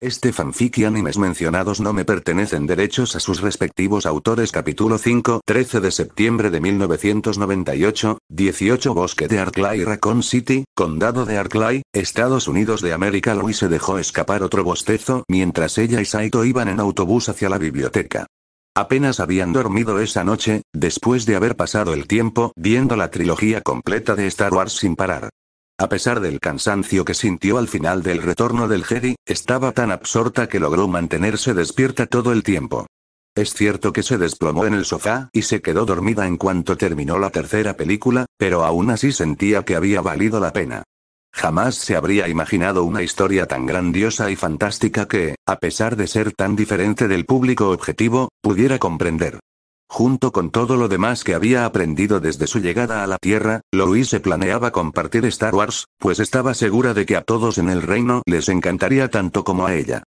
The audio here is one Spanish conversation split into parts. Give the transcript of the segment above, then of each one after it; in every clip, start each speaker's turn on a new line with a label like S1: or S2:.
S1: Este fanfic y animes mencionados no me pertenecen derechos a sus respectivos autores. Capítulo 5, 13 de septiembre de 1998, 18 Bosque de Arklay, Raccoon City, Condado de Arklay, Estados Unidos de América. Louise dejó escapar otro bostezo mientras ella y Saito iban en autobús hacia la biblioteca. Apenas habían dormido esa noche, después de haber pasado el tiempo viendo la trilogía completa de Star Wars sin parar. A pesar del cansancio que sintió al final del Retorno del Jedi, estaba tan absorta que logró mantenerse despierta todo el tiempo. Es cierto que se desplomó en el sofá y se quedó dormida en cuanto terminó la tercera película, pero aún así sentía que había valido la pena. Jamás se habría imaginado una historia tan grandiosa y fantástica que, a pesar de ser tan diferente del público objetivo, pudiera comprender. Junto con todo lo demás que había aprendido desde su llegada a la Tierra, Louise planeaba compartir Star Wars, pues estaba segura de que a todos en el reino les encantaría tanto como a ella.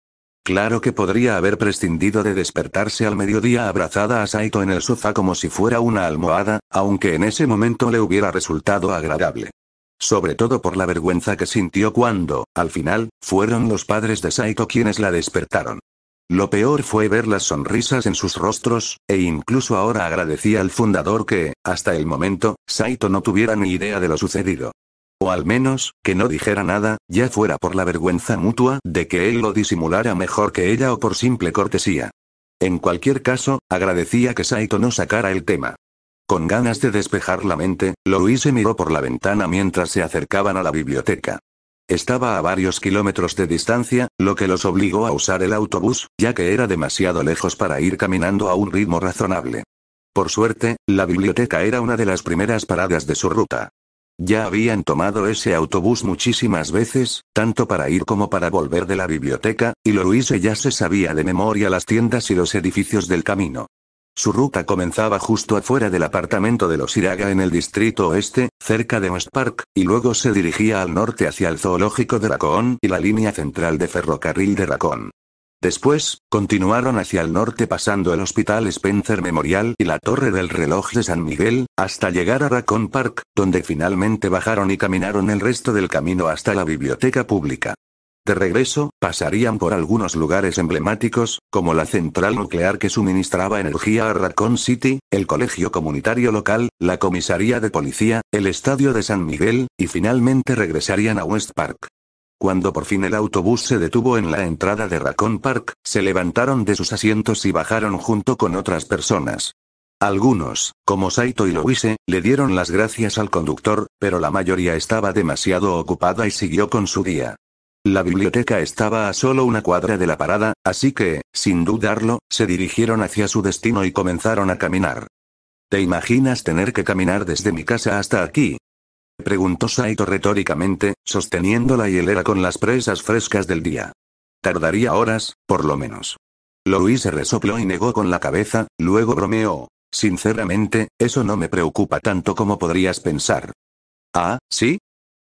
S1: Claro que podría haber prescindido de despertarse al mediodía abrazada a Saito en el sofá como si fuera una almohada, aunque en ese momento le hubiera resultado agradable. Sobre todo por la vergüenza que sintió cuando, al final, fueron los padres de Saito quienes la despertaron. Lo peor fue ver las sonrisas en sus rostros, e incluso ahora agradecía al fundador que, hasta el momento, Saito no tuviera ni idea de lo sucedido. O al menos, que no dijera nada, ya fuera por la vergüenza mutua de que él lo disimulara mejor que ella o por simple cortesía. En cualquier caso, agradecía que Saito no sacara el tema. Con ganas de despejar la mente, Louise miró por la ventana mientras se acercaban a la biblioteca. Estaba a varios kilómetros de distancia, lo que los obligó a usar el autobús, ya que era demasiado lejos para ir caminando a un ritmo razonable. Por suerte, la biblioteca era una de las primeras paradas de su ruta. Ya habían tomado ese autobús muchísimas veces, tanto para ir como para volver de la biblioteca, y Louise ya se sabía de memoria las tiendas y los edificios del camino. Su ruta comenzaba justo afuera del apartamento de los Iraga en el distrito oeste, cerca de West Park, y luego se dirigía al norte hacia el zoológico de Raccoon y la línea central de ferrocarril de Raccoon. Después, continuaron hacia el norte pasando el Hospital Spencer Memorial y la Torre del Reloj de San Miguel, hasta llegar a Raccoon Park, donde finalmente bajaron y caminaron el resto del camino hasta la biblioteca pública. De regreso, pasarían por algunos lugares emblemáticos, como la central nuclear que suministraba energía a Raccoon City, el colegio comunitario local, la comisaría de policía, el estadio de San Miguel, y finalmente regresarían a West Park. Cuando por fin el autobús se detuvo en la entrada de Raccoon Park, se levantaron de sus asientos y bajaron junto con otras personas. Algunos, como Saito y Louise, le dieron las gracias al conductor, pero la mayoría estaba demasiado ocupada y siguió con su día. La biblioteca estaba a solo una cuadra de la parada, así que, sin dudarlo, se dirigieron hacia su destino y comenzaron a caminar. ¿Te imaginas tener que caminar desde mi casa hasta aquí?, preguntó Saito retóricamente, sosteniendo la hielera con las presas frescas del día. Tardaría horas, por lo menos. Louise resopló y negó con la cabeza, luego bromeó. Sinceramente, eso no me preocupa tanto como podrías pensar. ¿Ah, sí?,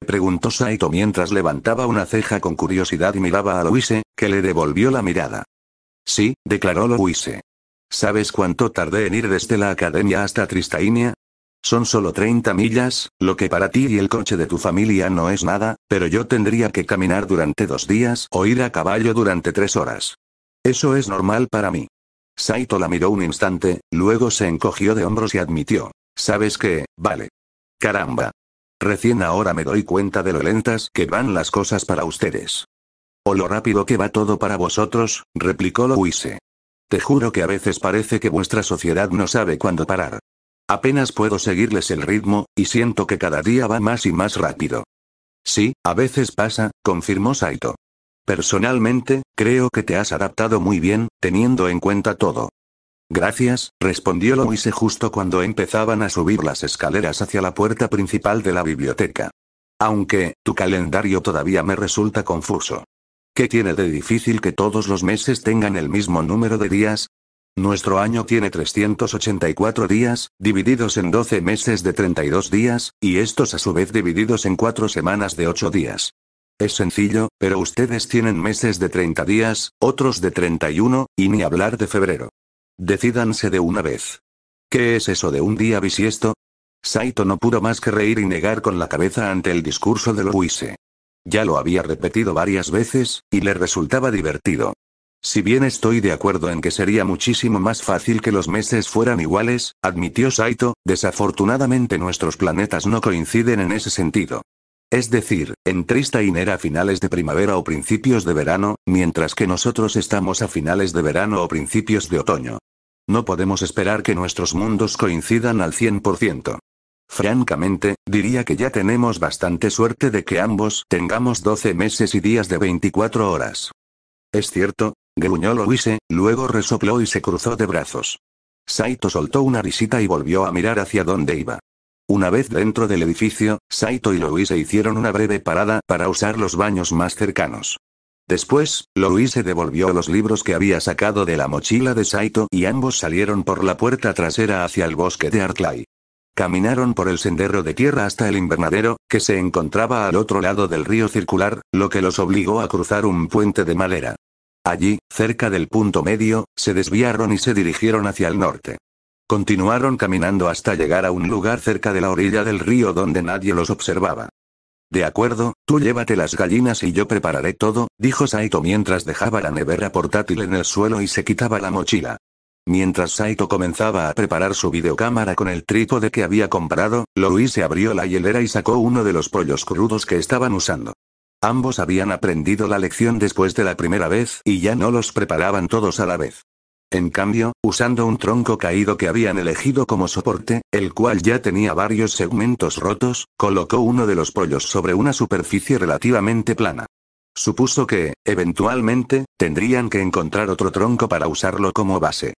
S1: preguntó Saito mientras levantaba una ceja con curiosidad y miraba a Louise, que le devolvió la mirada. Sí, declaró Louise. ¿Sabes cuánto tardé en ir desde la academia hasta Tristainia? Son solo 30 millas, lo que para ti y el coche de tu familia no es nada, pero yo tendría que caminar durante 2 días o ir a caballo durante 3 horas. Eso es normal para mí. Saito la miró un instante, luego se encogió de hombros y admitió. ¿Sabes qué? Vale. Caramba. Recién ahora me doy cuenta de lo lentas que van las cosas para ustedes. O lo rápido que va todo para vosotros, replicó Louise. Te juro que a veces parece que vuestra sociedad no sabe cuándo parar. Apenas puedo seguirles el ritmo, y siento que cada día va más y más rápido. Sí, a veces pasa, confirmó Saito. Personalmente, creo que te has adaptado muy bien, teniendo en cuenta todo. Gracias, respondió Louise justo cuando empezaban a subir las escaleras hacia la puerta principal de la biblioteca. Aunque, tu calendario todavía me resulta confuso. ¿Qué tiene de difícil que todos los meses tengan el mismo número de días? Nuestro año tiene 384 días, divididos en 12 meses de 32 días, y estos a su vez divididos en 4 semanas de 8 días. Es sencillo, pero ustedes tienen meses de 30 días, otros de 31, y ni hablar de febrero. Decídanse de una vez. ¿Qué es eso de un día bisiesto? Saito no pudo más que reír y negar con la cabeza ante el discurso de Louise. Ya lo había repetido varias veces, y le resultaba divertido. Si bien estoy de acuerdo en que sería muchísimo más fácil que los meses fueran iguales, admitió Saito, desafortunadamente nuestros planetas no coinciden en ese sentido. Es decir, en Tristein era a finales de primavera o principios de verano, mientras que nosotros estamos a finales de verano o principios de otoño. No podemos esperar que nuestros mundos coincidan al 100%. Francamente, diría que ya tenemos bastante suerte de que ambos tengamos 12 meses y días de 24 horas. ¿Es cierto? Gruñó Louise, luego resopló y se cruzó de brazos. Saito soltó una risita y volvió a mirar hacia donde iba. Una vez dentro del edificio, Saito y Louise hicieron una breve parada para usar los baños más cercanos. Después, Louise devolvió los libros que había sacado de la mochila de Saito y ambos salieron por la puerta trasera hacia el bosque de Arclay. Caminaron por el sendero de tierra hasta el invernadero, que se encontraba al otro lado del río circular, lo que los obligó a cruzar un puente de madera. Allí, cerca del punto medio, se desviaron y se dirigieron hacia el norte. Continuaron caminando hasta llegar a un lugar cerca de la orilla del río donde nadie los observaba. De acuerdo, tú llévate las gallinas y yo prepararé todo, dijo Saito mientras dejaba la nevera portátil en el suelo y se quitaba la mochila. Mientras Saito comenzaba a preparar su videocámara con el trípode que había comprado, Louise abrió la hielera y sacó uno de los pollos crudos que estaban usando. Ambos habían aprendido la lección después de la primera vez y ya no los preparaban todos a la vez. En cambio, usando un tronco caído que habían elegido como soporte, el cual ya tenía varios segmentos rotos, colocó uno de los pollos sobre una superficie relativamente plana. Supuso que, eventualmente, tendrían que encontrar otro tronco para usarlo como base.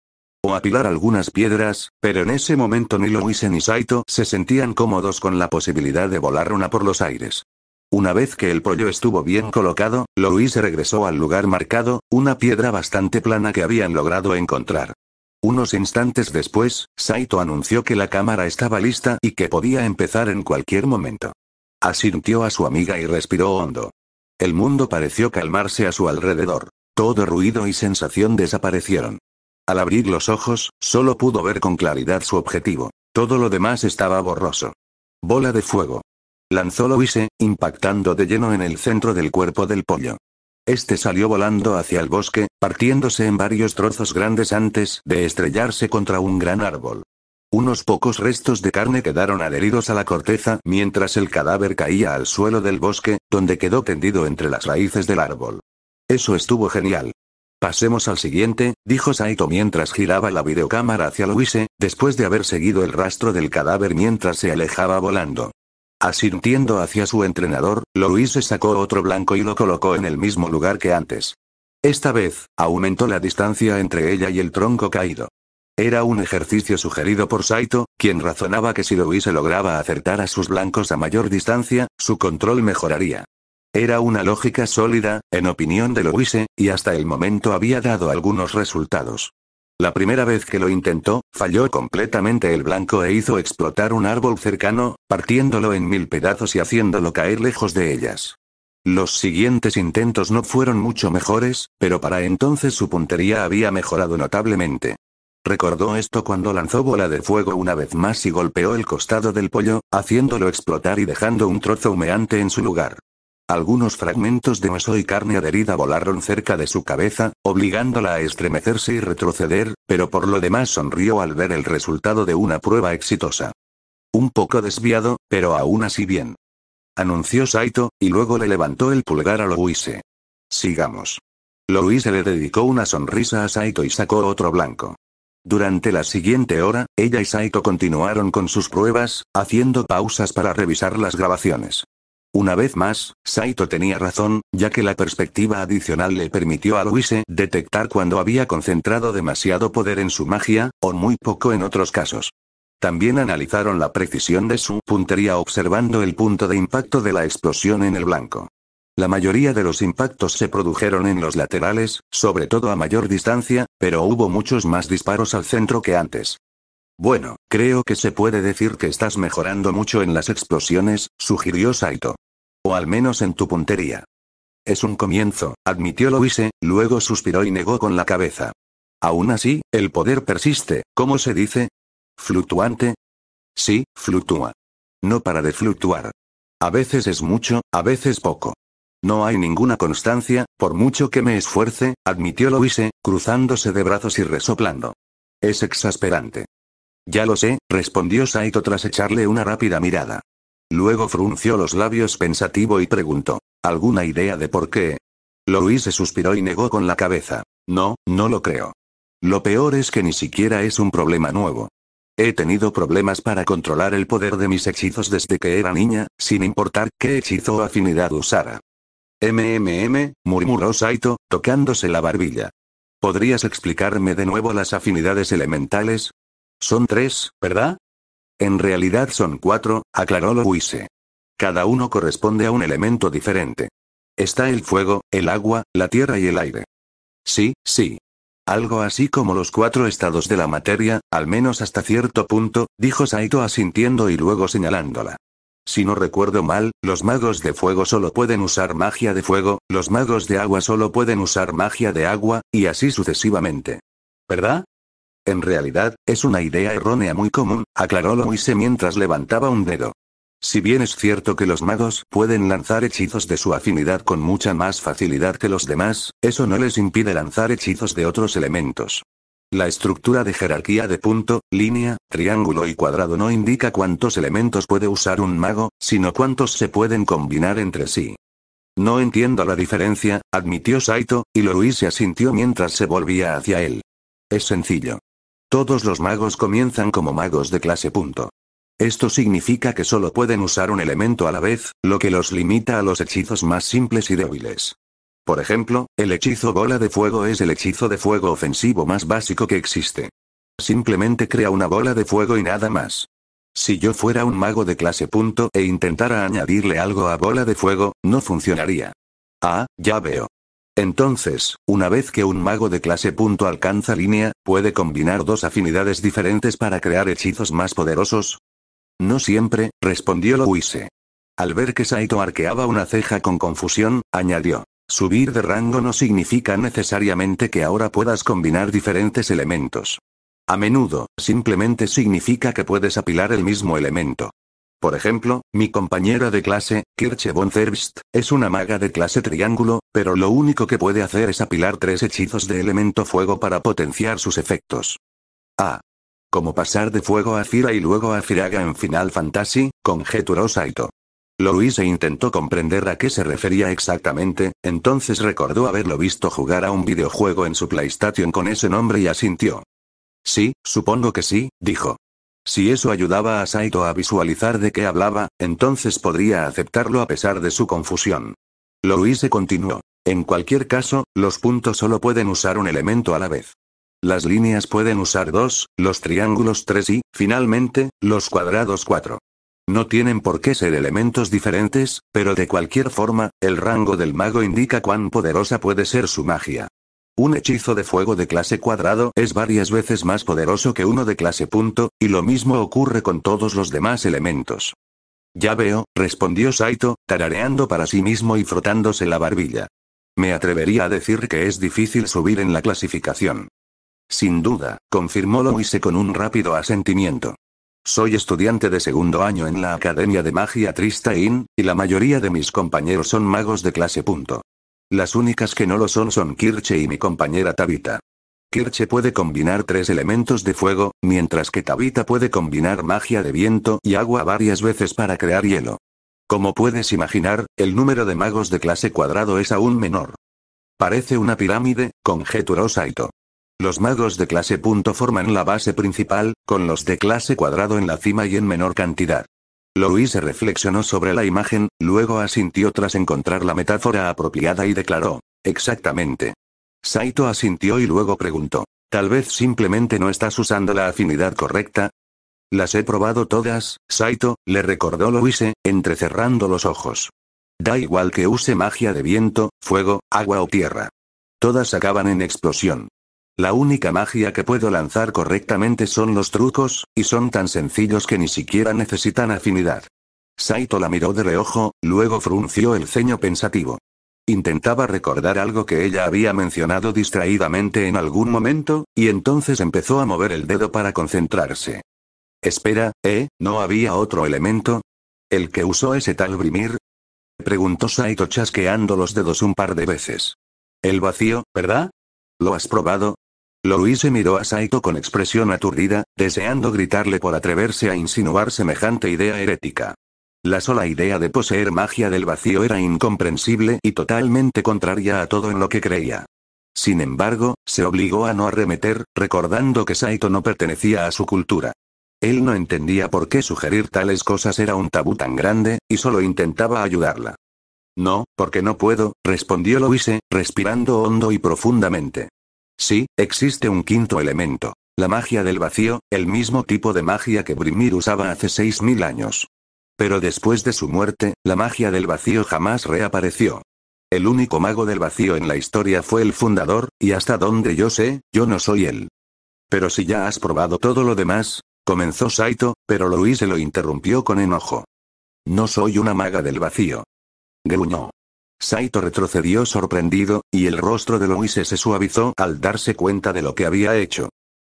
S1: O apilar algunas piedras, pero en ese momento ni Louise ni Saito se sentían cómodos con la posibilidad de volar una por los aires. Una vez que el pollo estuvo bien colocado, Louise regresó al lugar marcado, una piedra bastante plana que habían logrado encontrar. Unos instantes después, Saito anunció que la cámara estaba lista y que podía empezar en cualquier momento. Asintió a su amiga y respiró hondo. El mundo pareció calmarse a su alrededor. Todo ruido y sensación desaparecieron. Al abrir los ojos, solo pudo ver con claridad su objetivo. Todo lo demás estaba borroso. Bola de fuego. Lanzó Louise, impactando de lleno en el centro del cuerpo del pollo. Este salió volando hacia el bosque, partiéndose en varios trozos grandes antes de estrellarse contra un gran árbol. Unos pocos restos de carne quedaron adheridos a la corteza mientras el cadáver caía al suelo del bosque, donde quedó tendido entre las raíces del árbol. Eso estuvo genial. Pasemos al siguiente, dijo Saito mientras giraba la videocámara hacia Louise, después de haber seguido el rastro del cadáver mientras se alejaba volando. Asintiendo hacia su entrenador, Louise sacó otro blanco y lo colocó en el mismo lugar que antes. Esta vez, aumentó la distancia entre ella y el tronco caído. Era un ejercicio sugerido por Saito, quien razonaba que si Louise lograba acertar a sus blancos a mayor distancia, su control mejoraría. Era una lógica sólida, en opinión de Louise, y hasta el momento había dado algunos resultados. La primera vez que lo intentó, falló completamente el blanco e hizo explotar un árbol cercano, partiéndolo en 1000 pedazos y haciéndolo caer lejos de ellas. Los siguientes intentos no fueron mucho mejores, pero para entonces su puntería había mejorado notablemente. Recordó esto cuando lanzó bola de fuego una vez más y golpeó el costado del pollo, haciéndolo explotar y dejando un trozo humeante en su lugar. Algunos fragmentos de hueso y carne adherida volaron cerca de su cabeza, obligándola a estremecerse y retroceder, pero por lo demás sonrió al ver el resultado de una prueba exitosa. Un poco desviado, pero aún así bien. Anunció Saito, y luego le levantó el pulgar a Louise. Sigamos. Louise le dedicó una sonrisa a Saito y sacó otro blanco. Durante la siguiente hora, ella y Saito continuaron con sus pruebas, haciendo pausas para revisar las grabaciones. Una vez más, Saito tenía razón, ya que la perspectiva adicional le permitió a Louise detectar cuando había concentrado demasiado poder en su magia, o muy poco en otros casos. También analizaron la precisión de su puntería observando el punto de impacto de la explosión en el blanco. La mayoría de los impactos se produjeron en los laterales, sobre todo a mayor distancia, pero hubo muchos más disparos al centro que antes. Bueno, creo que se puede decir que estás mejorando mucho en las explosiones, sugirió Saito. O al menos en tu puntería. Es un comienzo, admitió Louise, luego suspiró y negó con la cabeza. Aún así, el poder persiste, ¿cómo se dice? ¿Fluctuante? Sí, fluctúa. No para de fluctuar. A veces es mucho, a veces poco. No hay ninguna constancia, por mucho que me esfuerce, admitió Louise, cruzándose de brazos y resoplando. Es exasperante. Ya lo sé, respondió Saito tras echarle una rápida mirada. Luego frunció los labios pensativo y preguntó, ¿alguna idea de por qué? Louise suspiró y negó con la cabeza. No, no lo creo. Lo peor es que ni siquiera es un problema nuevo. He tenido problemas para controlar el poder de mis hechizos desde que era niña, sin importar qué hechizo o afinidad usara. Murmuró Saito, tocándose la barbilla. ¿Podrías explicarme de nuevo las afinidades elementales? Son 3, ¿verdad? En realidad son 4, aclaró Louise. Cada uno corresponde a un elemento diferente. Está el fuego, el agua, la tierra y el aire. Sí, sí. Algo así como los 4 estados de la materia, al menos hasta cierto punto, dijo Saito asintiendo y luego señalándola. Si no recuerdo mal, los magos de fuego solo pueden usar magia de fuego, los magos de agua solo pueden usar magia de agua, y así sucesivamente. ¿Verdad? En realidad, es una idea errónea muy común, aclaró Louise mientras levantaba un dedo. Si bien es cierto que los magos pueden lanzar hechizos de su afinidad con mucha más facilidad que los demás, eso no les impide lanzar hechizos de otros elementos. La estructura de jerarquía de punto, línea, triángulo y cuadrado no indica cuántos elementos puede usar un mago, sino cuántos se pueden combinar entre sí. No entiendo la diferencia, admitió Saito, y Louise asintió mientras se volvía hacia él. Es sencillo. Todos los magos comienzan como magos de clase punto. Esto significa que solo pueden usar un elemento a la vez, lo que los limita a los hechizos más simples y débiles. Por ejemplo, el hechizo bola de fuego es el hechizo de fuego ofensivo más básico que existe. Simplemente crea una bola de fuego y nada más. Si yo fuera un mago de clase punto e intentara añadirle algo a bola de fuego, no funcionaría. Ah, ya veo. Entonces, una vez que un mago de clase punto alcanza línea, ¿puede combinar 2 afinidades diferentes para crear hechizos más poderosos? No siempre, respondió Louise. Al ver que Saito arqueaba una ceja con confusión, añadió. Subir de rango no significa necesariamente que ahora puedas combinar diferentes elementos. A menudo, simplemente significa que puedes apilar el mismo elemento. Por ejemplo, mi compañera de clase, Kirche von Zerbst, es una maga de clase triángulo, pero lo único que puede hacer es apilar 3 hechizos de elemento fuego para potenciar sus efectos. Ah. Como pasar de fuego a Fira y luego a Firaga en Final Fantasy, conjeturó Saito. Louise intentó comprender a qué se refería exactamente, entonces recordó haberlo visto jugar a un videojuego en su PlayStation con ese nombre y asintió. Sí, supongo que sí, dijo. Si eso ayudaba a Saito a visualizar de qué hablaba, entonces podría aceptarlo a pesar de su confusión. Louise continuó. En cualquier caso, los puntos solo pueden usar un elemento a la vez. Las líneas pueden usar 2, los triángulos 3 y, finalmente, los cuadrados 4. No tienen por qué ser elementos diferentes, pero de cualquier forma, el rango del mago indica cuán poderosa puede ser su magia. Un hechizo de fuego de clase cuadrado es varias veces más poderoso que uno de clase punto, y lo mismo ocurre con todos los demás elementos. Ya veo, respondió Saito, tarareando para sí mismo y frotándose la barbilla. Me atrevería a decir que es difícil subir en la clasificación. Sin duda, confirmó Louise con un rápido asentimiento. Soy estudiante de segundo año en la Academia de Magia Tristain, y la mayoría de mis compañeros son magos de clase punto. Las únicas que no lo son Kirche y mi compañera Tabita. Kirche puede combinar 3 elementos de fuego, mientras que Tabita puede combinar magia de viento y agua varias veces para crear hielo. Como puedes imaginar, el número de magos de clase cuadrado es aún menor. Parece una pirámide, conjeturó Saito. Los magos de clase punto forman la base principal, con los de clase cuadrado en la cima y en menor cantidad. Louise reflexionó sobre la imagen, luego asintió tras encontrar la metáfora apropiada y declaró, exactamente. Saito asintió y luego preguntó, ¿tal vez simplemente no estás usando la afinidad correcta? Las he probado todas, Saito, le recordó Louise, entrecerrando los ojos. Da igual que use magia de viento, fuego, agua o tierra. Todas acaban en explosión. La única magia que puedo lanzar correctamente son los trucos, y son tan sencillos que ni siquiera necesitan afinidad. Saito la miró de reojo, luego frunció el ceño pensativo. Intentaba recordar algo que ella había mencionado distraídamente en algún momento, y entonces empezó a mover el dedo para concentrarse. Espera, ¿no había otro elemento? ¿El que usó ese tal Brimir? Preguntó Saito chasqueando los dedos un par de veces. El vacío, ¿verdad? ¿Lo has probado? Louise miró a Saito con expresión aturdida, deseando gritarle por atreverse a insinuar semejante idea herética. La sola idea de poseer magia del vacío era incomprensible y totalmente contraria a todo en lo que creía. Sin embargo, se obligó a no arremeter, recordando que Saito no pertenecía a su cultura. Él no entendía por qué sugerir tales cosas era un tabú tan grande, y solo intentaba ayudarla. No, porque no puedo, respondió Louise, respirando hondo y profundamente. Sí, existe un quinto elemento. La magia del vacío, el mismo tipo de magia que Brimir usaba hace 6000 años. Pero después de su muerte, la magia del vacío jamás reapareció. El único mago del vacío en la historia fue el fundador, y hasta donde yo sé, yo no soy él. Pero si ya has probado todo lo demás, comenzó Saito, pero Louise lo interrumpió con enojo. No soy una maga del vacío. Gruñó. Saito retrocedió sorprendido, y el rostro de Louise se suavizó al darse cuenta de lo que había hecho.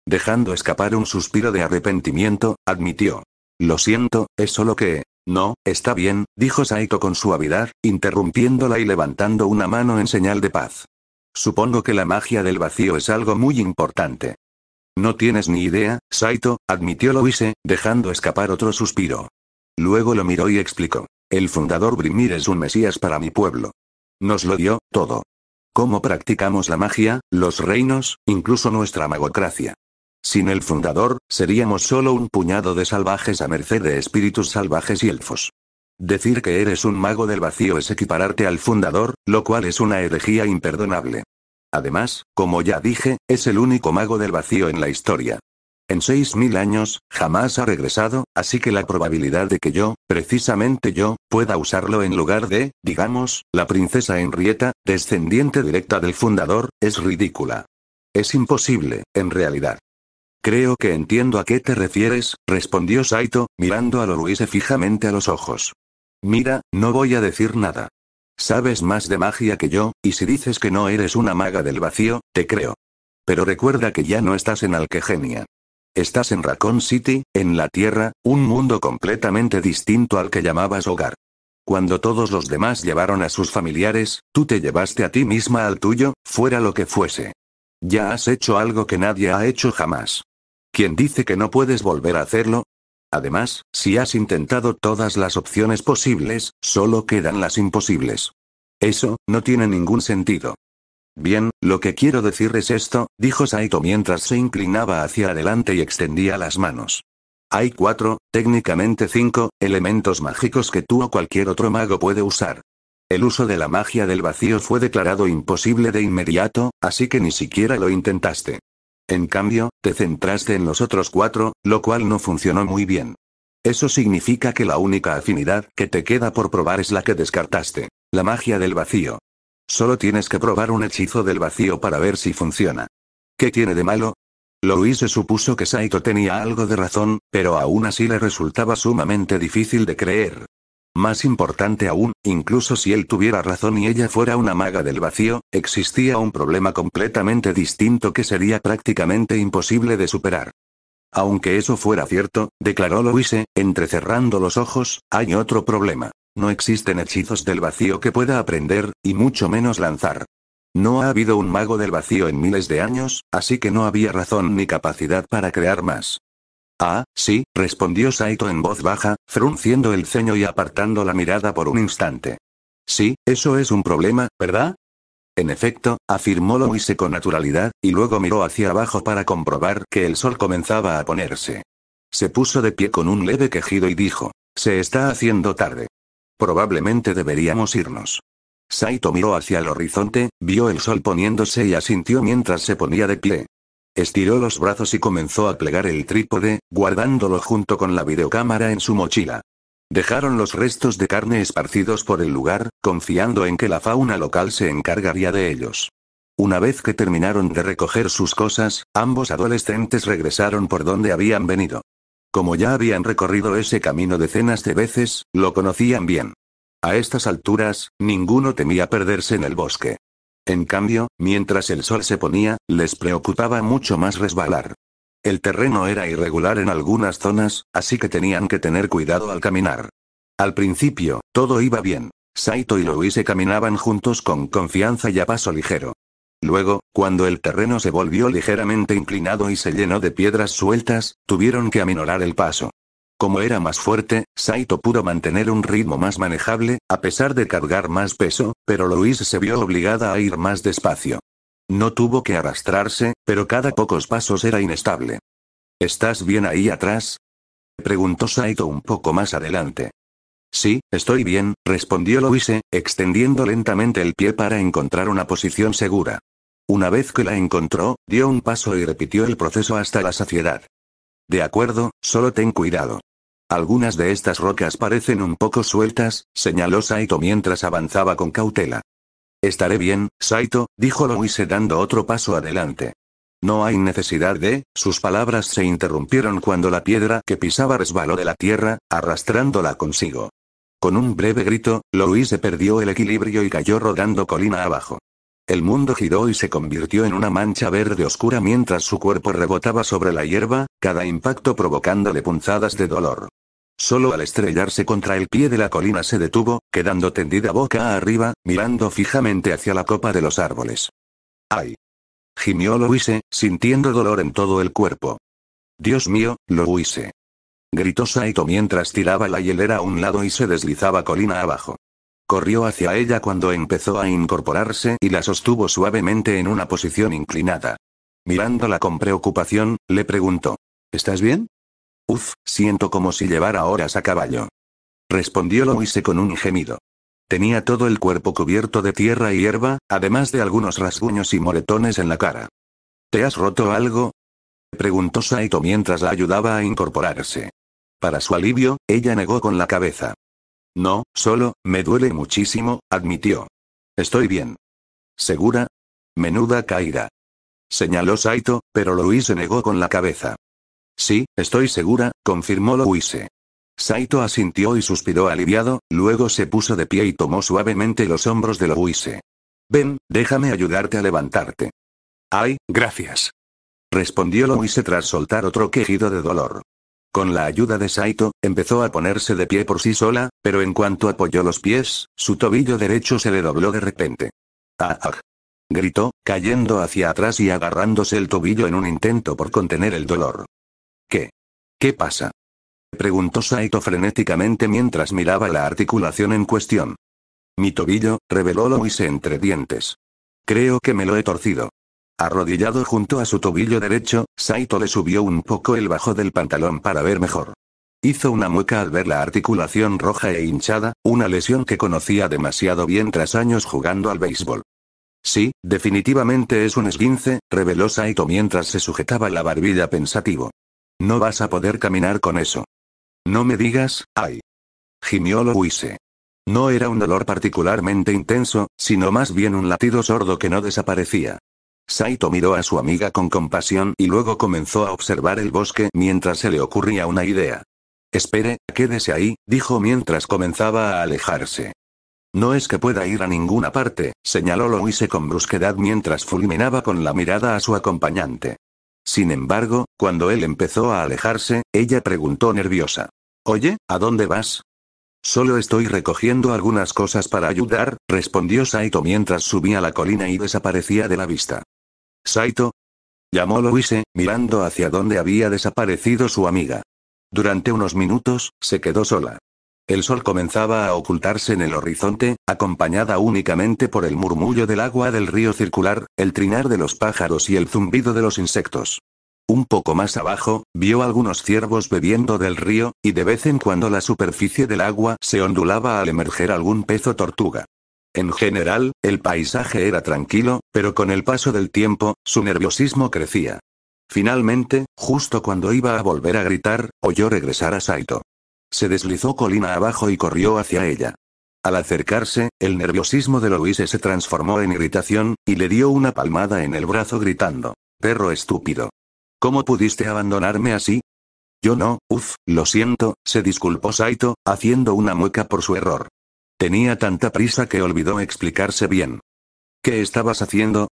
S1: Dejando escapar un suspiro de arrepentimiento, admitió. Lo siento, es solo que... No, está bien, dijo Saito con suavidad, interrumpiéndola y levantando una mano en señal de paz. Supongo que la magia del vacío es algo muy importante. No tienes ni idea, Saito, admitió Louise, dejando escapar otro suspiro. Luego lo miró y explicó. El fundador Brimir es un mesías para mi pueblo. Nos lo dio, todo. Cómo practicamos la magia, los reinos, incluso nuestra magocracia. Sin el fundador, seríamos solo un puñado de salvajes a merced de espíritus salvajes y elfos. Decir que eres un mago del vacío es equipararte al fundador, lo cual es una herejía imperdonable. Además, como ya dije, es el único mago del vacío en la historia. En 6000 años, jamás ha regresado, así que la probabilidad de que yo, precisamente yo, pueda usarlo en lugar de, digamos, la princesa Henrietta, descendiente directa del fundador, es ridícula. Es imposible, en realidad. Creo que entiendo a qué te refieres, respondió Saito, mirando a Louise fijamente a los ojos. Mira, no voy a decir nada. Sabes más de magia que yo, y si dices que no eres una maga del vacío, te creo. Pero recuerda que ya no estás en Alquegenia. Estás en Raccoon City, en la Tierra, un mundo completamente distinto al que llamabas hogar. Cuando todos los demás llevaron a sus familiares, tú te llevaste a ti misma al tuyo, fuera lo que fuese. Ya has hecho algo que nadie ha hecho jamás. ¿Quién dice que no puedes volver a hacerlo? Además, si has intentado todas las opciones posibles, solo quedan las imposibles. Eso, no tiene ningún sentido. Bien, lo que quiero decir es esto, dijo Saito mientras se inclinaba hacia adelante y extendía las manos. Hay 4, técnicamente 5, elementos mágicos que tú o cualquier otro mago puede usar. El uso de la magia del vacío fue declarado imposible de inmediato, así que ni siquiera lo intentaste. En cambio, te centraste en los otros 4, lo cual no funcionó muy bien. Eso significa que la única afinidad que te queda por probar es la que descartaste, la magia del vacío. Solo tienes que probar un hechizo del vacío para ver si funciona. ¿Qué tiene de malo? Louise supuso que Saito tenía algo de razón, pero aún así le resultaba sumamente difícil de creer. Más importante aún, incluso si él tuviera razón y ella fuera una maga del vacío, existía un problema completamente distinto que sería prácticamente imposible de superar. Aunque eso fuera cierto, declaró Louise, entrecerrando los ojos, hay otro problema. No existen hechizos del vacío que pueda aprender, y mucho menos lanzar. No ha habido un mago del vacío en miles de años, así que no había razón ni capacidad para crear más. Ah, sí, respondió Saito en voz baja, frunciendo el ceño y apartando la mirada por un instante. Sí, eso es un problema, ¿verdad? En efecto, afirmó Louise con naturalidad, y luego miró hacia abajo para comprobar que el sol comenzaba a ponerse. Se puso de pie con un leve quejido y dijo, se está haciendo tarde. Probablemente deberíamos irnos. Saito miró hacia el horizonte, vio el sol poniéndose y asintió mientras se ponía de pie. Estiró los brazos y comenzó a plegar el trípode, guardándolo junto con la videocámara en su mochila. Dejaron los restos de carne esparcidos por el lugar, confiando en que la fauna local se encargaría de ellos. Una vez que terminaron de recoger sus cosas, ambos adolescentes regresaron por donde habían venido. Como ya habían recorrido ese camino decenas de veces, lo conocían bien. A estas alturas, ninguno temía perderse en el bosque. En cambio, mientras el sol se ponía, les preocupaba mucho más resbalar. El terreno era irregular en algunas zonas, así que tenían que tener cuidado al caminar. Al principio, todo iba bien. Saito y Louise caminaban juntos con confianza y a paso ligero. Luego, cuando el terreno se volvió ligeramente inclinado y se llenó de piedras sueltas, tuvieron que aminorar el paso. Como era más fuerte, Saito pudo mantener un ritmo más manejable, a pesar de cargar más peso, pero Louise se vio obligada a ir más despacio. No tuvo que arrastrarse, pero cada pocos pasos era inestable. ¿Estás bien ahí atrás?, preguntó Saito un poco más adelante. Sí, estoy bien, respondió Louise, extendiendo lentamente el pie para encontrar una posición segura. Una vez que la encontró, dio un paso y repitió el proceso hasta la saciedad. De acuerdo, solo ten cuidado. Algunas de estas rocas parecen un poco sueltas, señaló Saito mientras avanzaba con cautela. Estaré bien, Saito, dijo Louise dando otro paso adelante. No hay necesidad de, sus palabras se interrumpieron cuando la piedra que pisaba resbaló de la tierra, arrastrándola consigo. Con un breve grito, Louise perdió el equilibrio y cayó rodando colina abajo. El mundo giró y se convirtió en una mancha verde oscura mientras su cuerpo rebotaba sobre la hierba, cada impacto provocándole punzadas de dolor. Solo al estrellarse contra el pie de la colina se detuvo, quedando tendida boca arriba, mirando fijamente hacia la copa de los árboles. ¡Ay!, gimió Louise, sintiendo dolor en todo el cuerpo. Dios mío, Louise, gritó Saito mientras tiraba la hielera a un lado y se deslizaba colina abajo. Corrió hacia ella cuando empezó a incorporarse y la sostuvo suavemente en una posición inclinada. Mirándola con preocupación, le preguntó: ¿estás bien? Uf, siento como si llevara horas a caballo, respondió Louise con un gemido. Tenía todo el cuerpo cubierto de tierra y hierba, además de algunos rasguños y moretones en la cara. ¿Te has roto algo?, preguntó Saito mientras la ayudaba a incorporarse. Para su alivio, ella negó con la cabeza. No, solo, me duele muchísimo, admitió. Estoy bien. ¿Segura? Menuda caída, señaló Saito, pero Louise negó con la cabeza. Sí, estoy segura, confirmó Louise. Saito asintió y suspiró aliviado, luego se puso de pie y tomó suavemente los hombros de Louise. Ven, déjame ayudarte a levantarte. Ay, gracias, respondió Louise tras soltar otro quejido de dolor. Con la ayuda de Saito, empezó a ponerse de pie por sí sola, pero en cuanto apoyó los pies, su tobillo derecho se le dobló de repente. ¡Ah! Gritó, cayendo hacia atrás y agarrándose el tobillo en un intento por contener el dolor. ¿Qué? ¿Qué pasa?, preguntó Saito frenéticamente mientras miraba la articulación en cuestión. Mi tobillo, reveló Louise entre dientes. Creo que me lo he torcido. Arrodillado junto a su tobillo derecho, Saito le subió un poco el bajo del pantalón para ver mejor. Hizo una mueca al ver la articulación roja e hinchada, una lesión que conocía demasiado bien tras años jugando al béisbol. Sí, definitivamente es un esguince, reveló Saito mientras se sujetaba la barbilla pensativo. No vas a poder caminar con eso. No me digas, ay, gimió Louise. No era un dolor particularmente intenso, sino más bien un latido sordo que no desaparecía. Saito miró a su amiga con compasión y luego comenzó a observar el bosque mientras se le ocurría una idea. Espere, quédese ahí, dijo mientras comenzaba a alejarse. No es que pueda ir a ninguna parte, señaló Louise con brusquedad mientras fulminaba con la mirada a su acompañante. Sin embargo, cuando él empezó a alejarse, ella preguntó nerviosa. Oye, ¿a dónde vas? Solo estoy recogiendo algunas cosas para ayudar, respondió Saito mientras subía la colina y desaparecía de la vista. ¿Saito?, llamó Louise, mirando hacia donde había desaparecido su amiga. Durante unos minutos, se quedó sola. El sol comenzaba a ocultarse en el horizonte, acompañada únicamente por el murmullo del agua del río circular, el trinar de los pájaros y el zumbido de los insectos. Un poco más abajo, vio algunos ciervos bebiendo del río, y de vez en cuando la superficie del agua se ondulaba al emerger algún pez o tortuga. En general, el paisaje era tranquilo, pero con el paso del tiempo, su nerviosismo crecía. Finalmente, justo cuando iba a volver a gritar, oyó regresar a Saito. Se deslizó colina abajo y corrió hacia ella. Al acercarse, el nerviosismo de Louise se transformó en irritación, y le dio una palmada en el brazo gritando: «Perro estúpido. ¿Cómo pudiste abandonarme así?» «Yo no, lo siento», se disculpó Saito, haciendo una mueca por su error. Tenía tanta prisa que olvidó explicarse bien. «¿Qué estabas haciendo?»,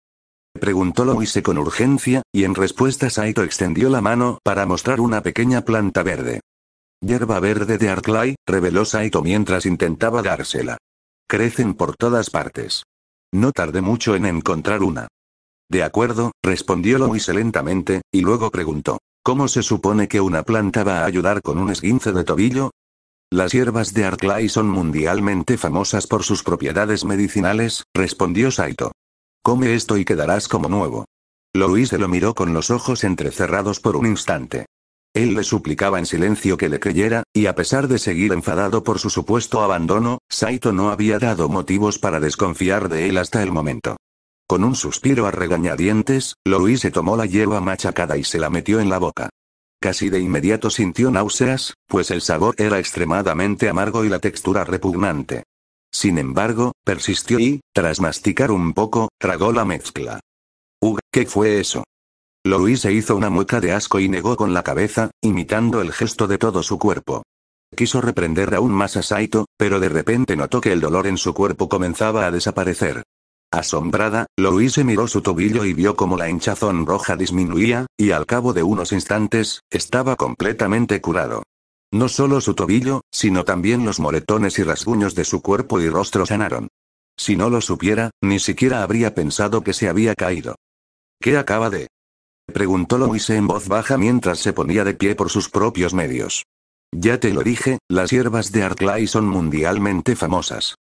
S1: preguntó Louise con urgencia, y en respuesta Saito extendió la mano para mostrar una pequeña planta verde. «Hierba verde de Arclay», reveló Saito mientras intentaba dársela. crecen por todas partes. No tardé mucho en encontrar una. De acuerdo, respondió Louise lentamente, y luego preguntó. ¿Cómo se supone que una planta va a ayudar con un esguince de tobillo? Las hierbas de Arclay son mundialmente famosas por sus propiedades medicinales, respondió Saito. Come esto y quedarás como nuevo. Louise lo miró con los ojos entrecerrados por un instante. Él le suplicaba en silencio que le creyera, y a pesar de seguir enfadado por su supuesto abandono, Saito no había dado motivos para desconfiar de él hasta el momento. Con un suspiro a regañadientes, Louise tomó la hierba machacada y se la metió en la boca. Casi de inmediato sintió náuseas, pues el sabor era extremadamente amargo y la textura repugnante. Sin embargo, persistió y, tras masticar un poco, tragó la mezcla. ¿Qué fue eso? Louise hizo una mueca de asco y negó con la cabeza, imitando el gesto de todo su cuerpo. Quiso reprender aún más a Saito, pero de repente notó que el dolor en su cuerpo comenzaba a desaparecer. Asombrada, Louise miró su tobillo y vio cómo la hinchazón roja disminuía, y al cabo de unos instantes, estaba completamente curado. No solo su tobillo, sino también los moretones y rasguños de su cuerpo y rostro sanaron. Si no lo supiera, ni siquiera habría pensado que se había caído. ¿Qué acaba de? Preguntó Louise en voz baja mientras se ponía de pie por sus propios medios. Ya te lo dije, las hierbas de Arclay son mundialmente famosas.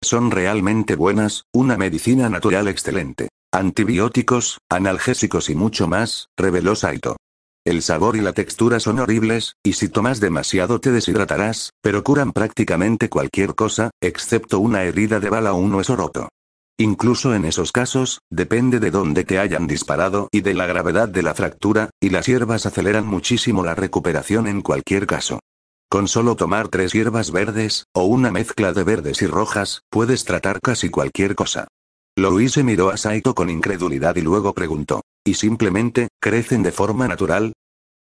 S1: Son realmente buenas, una medicina natural excelente. Antibióticos, analgésicos y mucho más, reveló Saito. El sabor y la textura son horribles, y si tomas demasiado te deshidratarás, pero curan prácticamente cualquier cosa, excepto una herida de bala o un hueso roto. Incluso en esos casos, depende de dónde te hayan disparado y de la gravedad de la fractura, y las hierbas aceleran muchísimo la recuperación en cualquier caso. Con solo tomar 3 hierbas verdes, o una mezcla de verdes y rojas, puedes tratar casi cualquier cosa. Louise miró a Saito con incredulidad y luego preguntó, ¿y simplemente, crecen de forma natural?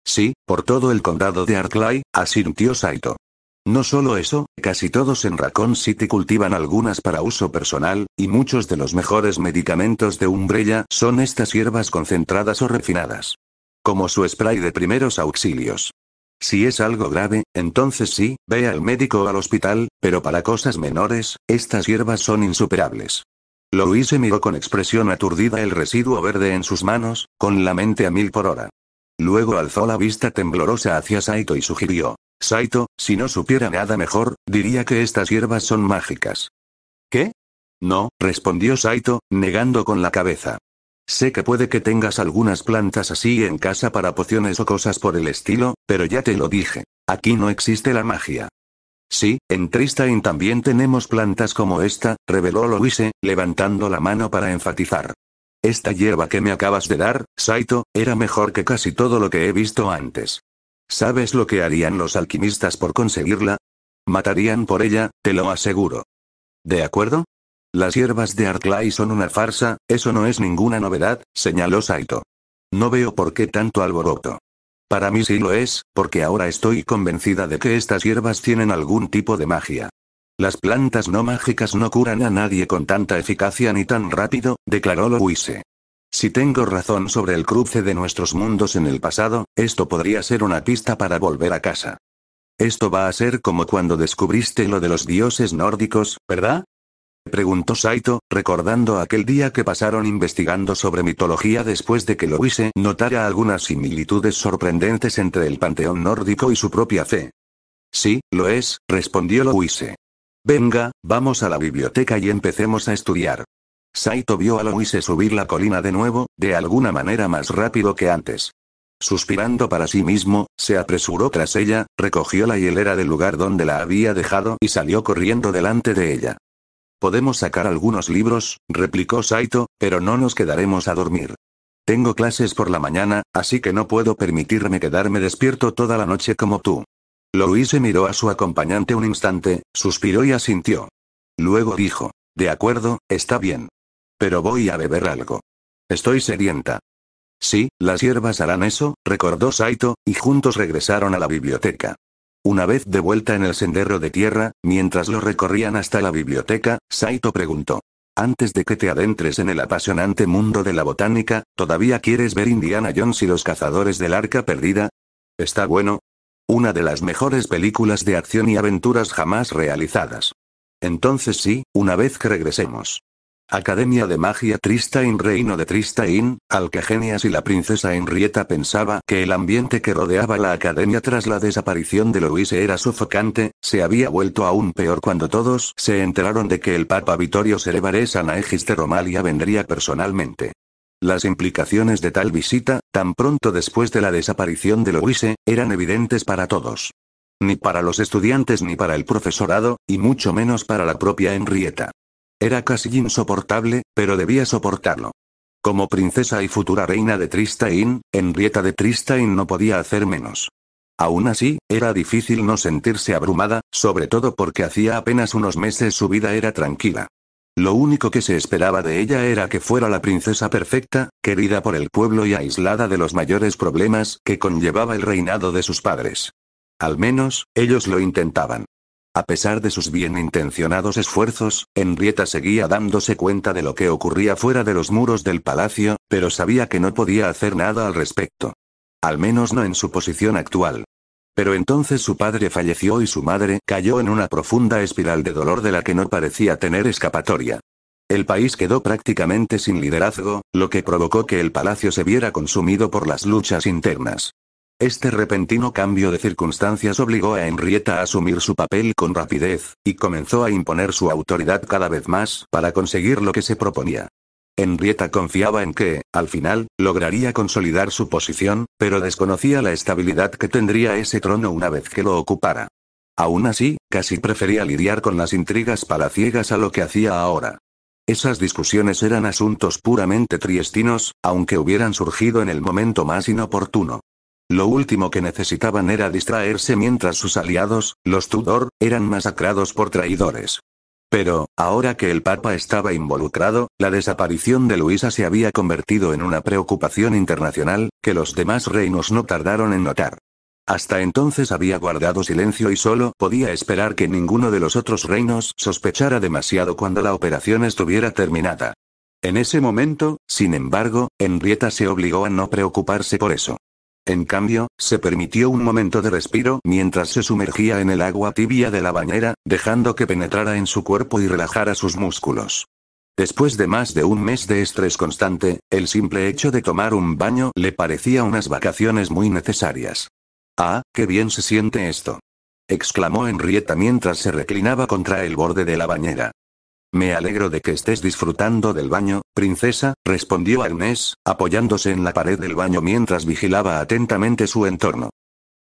S1: Sí, por todo el condado de Arclay, asintió Saito. No solo eso, casi todos en Raccoon City cultivan algunas para uso personal, y muchos de los mejores medicamentos de Umbrella son estas hierbas concentradas o refinadas. Como su spray de primeros auxilios. Si es algo grave, entonces sí, ve al médico o al hospital, pero para cosas menores, estas hierbas son insuperables. Louise miró con expresión aturdida el residuo verde en sus manos, con la mente a 1000 por hora. Luego alzó la vista temblorosa hacia Saito y sugirió, Saito, si no supiera nada mejor, diría que estas hierbas son mágicas. ¿Qué? No, respondió Saito, negando con la cabeza. Sé que puede que tengas algunas plantas así en casa para pociones o cosas por el estilo, pero ya te lo dije. Aquí no existe la magia. Sí, en Tristane también tenemos plantas como esta, reveló Louise, levantando la mano para enfatizar. Esta hierba que me acabas de dar, Saito, era mejor que casi todo lo que he visto antes. ¿Sabes lo que harían los alquimistas por conseguirla? Matarían por ella, te lo aseguro. ¿De acuerdo? Las hierbas de Arclay son una farsa, eso no es ninguna novedad, señaló Saito. No veo por qué tanto alboroto. Para mí sí lo es, porque ahora estoy convencida de que estas hierbas tienen algún tipo de magia. Las plantas no mágicas no curan a nadie con tanta eficacia ni tan rápido, declaró Louise. Si tengo razón sobre el cruce de nuestros mundos en el pasado, esto podría ser una pista para volver a casa. Esto va a ser como cuando descubriste lo de los dioses nórdicos, ¿verdad? Preguntó Saito, recordando aquel día que pasaron investigando sobre mitología después de que Louise notara algunas similitudes sorprendentes entre el panteón nórdico y su propia fe. Sí, lo es, respondió Louise. Venga, vamos a la biblioteca y empecemos a estudiar. Saito vio a Louise subir la colina de nuevo, de alguna manera más rápido que antes. Suspirando para sí mismo, se apresuró tras ella, recogió la hielera del lugar donde la había dejado y salió corriendo delante de ella. Podemos sacar algunos libros, replicó Saito, pero no nos quedaremos a dormir. Tengo clases por la mañana, así que no puedo permitirme quedarme despierto toda la noche como tú. Louise miró a su acompañante un instante, suspiró y asintió. Luego dijo, de acuerdo, está bien. Pero voy a beber algo. Estoy sedienta. Sí, las hierbas harán eso, recordó Saito, y juntos regresaron a la biblioteca. Una vez de vuelta en el sendero de tierra, mientras lo recorrían hasta la biblioteca, Saito preguntó. Antes de que te adentres en el apasionante mundo de la botánica, ¿todavía quieres ver Indiana Jones y los cazadores del Arca Perdida? ¿Está bueno? Una de las mejores películas de acción y aventuras jamás realizadas. Entonces sí, una vez que regresemos. Academia de Magia Tristane, Reino de Tristane, Alcagenias y la princesa Henrietta pensaba que el ambiente que rodeaba la academia tras la desaparición de Louise era sofocante. Se había vuelto aún peor cuando todos se enteraron de que el Papa Vittorio Serevare Anaegis de Romalia vendría personalmente. Las implicaciones de tal visita, tan pronto después de la desaparición de Louise, eran evidentes para todos. Ni para los estudiantes ni para el profesorado, y mucho menos para la propia Henrietta. Era casi insoportable, pero debía soportarlo. Como princesa y futura reina de Tristane, Henrietta de Tristane no podía hacer menos. Aún así, era difícil no sentirse abrumada, sobre todo porque hacía apenas unos meses su vida era tranquila. Lo único que se esperaba de ella era que fuera la princesa perfecta, querida por el pueblo y aislada de los mayores problemas que conllevaba el reinado de sus padres. Al menos, ellos lo intentaban. A pesar de sus bien intencionados esfuerzos, Henrietta seguía dándose cuenta de lo que ocurría fuera de los muros del palacio, pero sabía que no podía hacer nada al respecto. Al menos no en su posición actual. Pero entonces su padre falleció y su madre cayó en una profunda espiral de dolor de la que no parecía tener escapatoria. El país quedó prácticamente sin liderazgo, lo que provocó que el palacio se viera consumido por las luchas internas. Este repentino cambio de circunstancias obligó a Henrietta a asumir su papel con rapidez, y comenzó a imponer su autoridad cada vez más para conseguir lo que se proponía. Henrietta confiaba en que, al final, lograría consolidar su posición, pero desconocía la estabilidad que tendría ese trono una vez que lo ocupara. Aún así, casi prefería lidiar con las intrigas palaciegas a lo que hacía ahora. Esas discusiones eran asuntos puramente triestinos, aunque hubieran surgido en el momento más inoportuno. Lo último que necesitaban era distraerse mientras sus aliados, los Tudor, eran masacrados por traidores. Pero, ahora que el Papa estaba involucrado, la desaparición de Luisa se había convertido en una preocupación internacional, que los demás reinos no tardaron en notar. Hasta entonces había guardado silencio y solo podía esperar que ninguno de los otros reinos sospechara demasiado cuando la operación estuviera terminada. En ese momento, sin embargo, Henrietta se obligó a no preocuparse por eso. En cambio, se permitió un momento de respiro mientras se sumergía en el agua tibia de la bañera, dejando que penetrara en su cuerpo y relajara sus músculos. Después de más de un mes de estrés constante, el simple hecho de tomar un baño le parecía unas vacaciones muy necesarias. «¡Ah, qué bien se siente esto!», exclamó Henrietta mientras se reclinaba contra el borde de la bañera. «Me alegro de que estés disfrutando del baño, princesa», respondió Agnes, apoyándose en la pared del baño mientras vigilaba atentamente su entorno.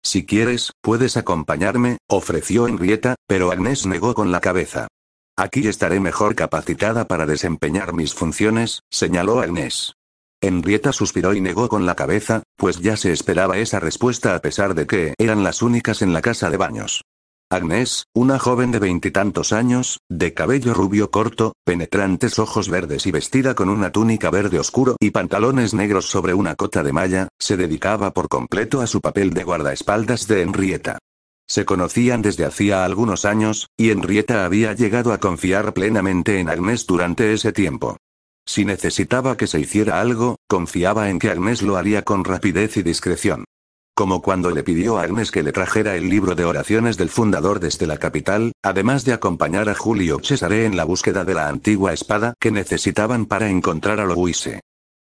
S1: «Si quieres, puedes acompañarme», ofreció Henrietta, pero Agnes negó con la cabeza. «Aquí estaré mejor capacitada para desempeñar mis funciones», señaló Agnes. Henrietta suspiró y negó con la cabeza, pues ya se esperaba esa respuesta a pesar de que eran las únicas en la casa de baños. Agnes, una joven de 20 y tantos años, de cabello rubio corto, penetrantes ojos verdes y vestida con una túnica verde oscuro y pantalones negros sobre una cota de malla, se dedicaba por completo a su papel de guardaespaldas de Henrietta. Se conocían desde hacía algunos años, y Henrietta había llegado a confiar plenamente en Agnes durante ese tiempo. Si necesitaba que se hiciera algo, confiaba en que Agnes lo haría con rapidez y discreción. Como cuando le pidió a Agnes que le trajera el libro de oraciones del fundador desde la capital, además de acompañar a Julio Cesare en la búsqueda de la antigua espada que necesitaban para encontrar a Louise.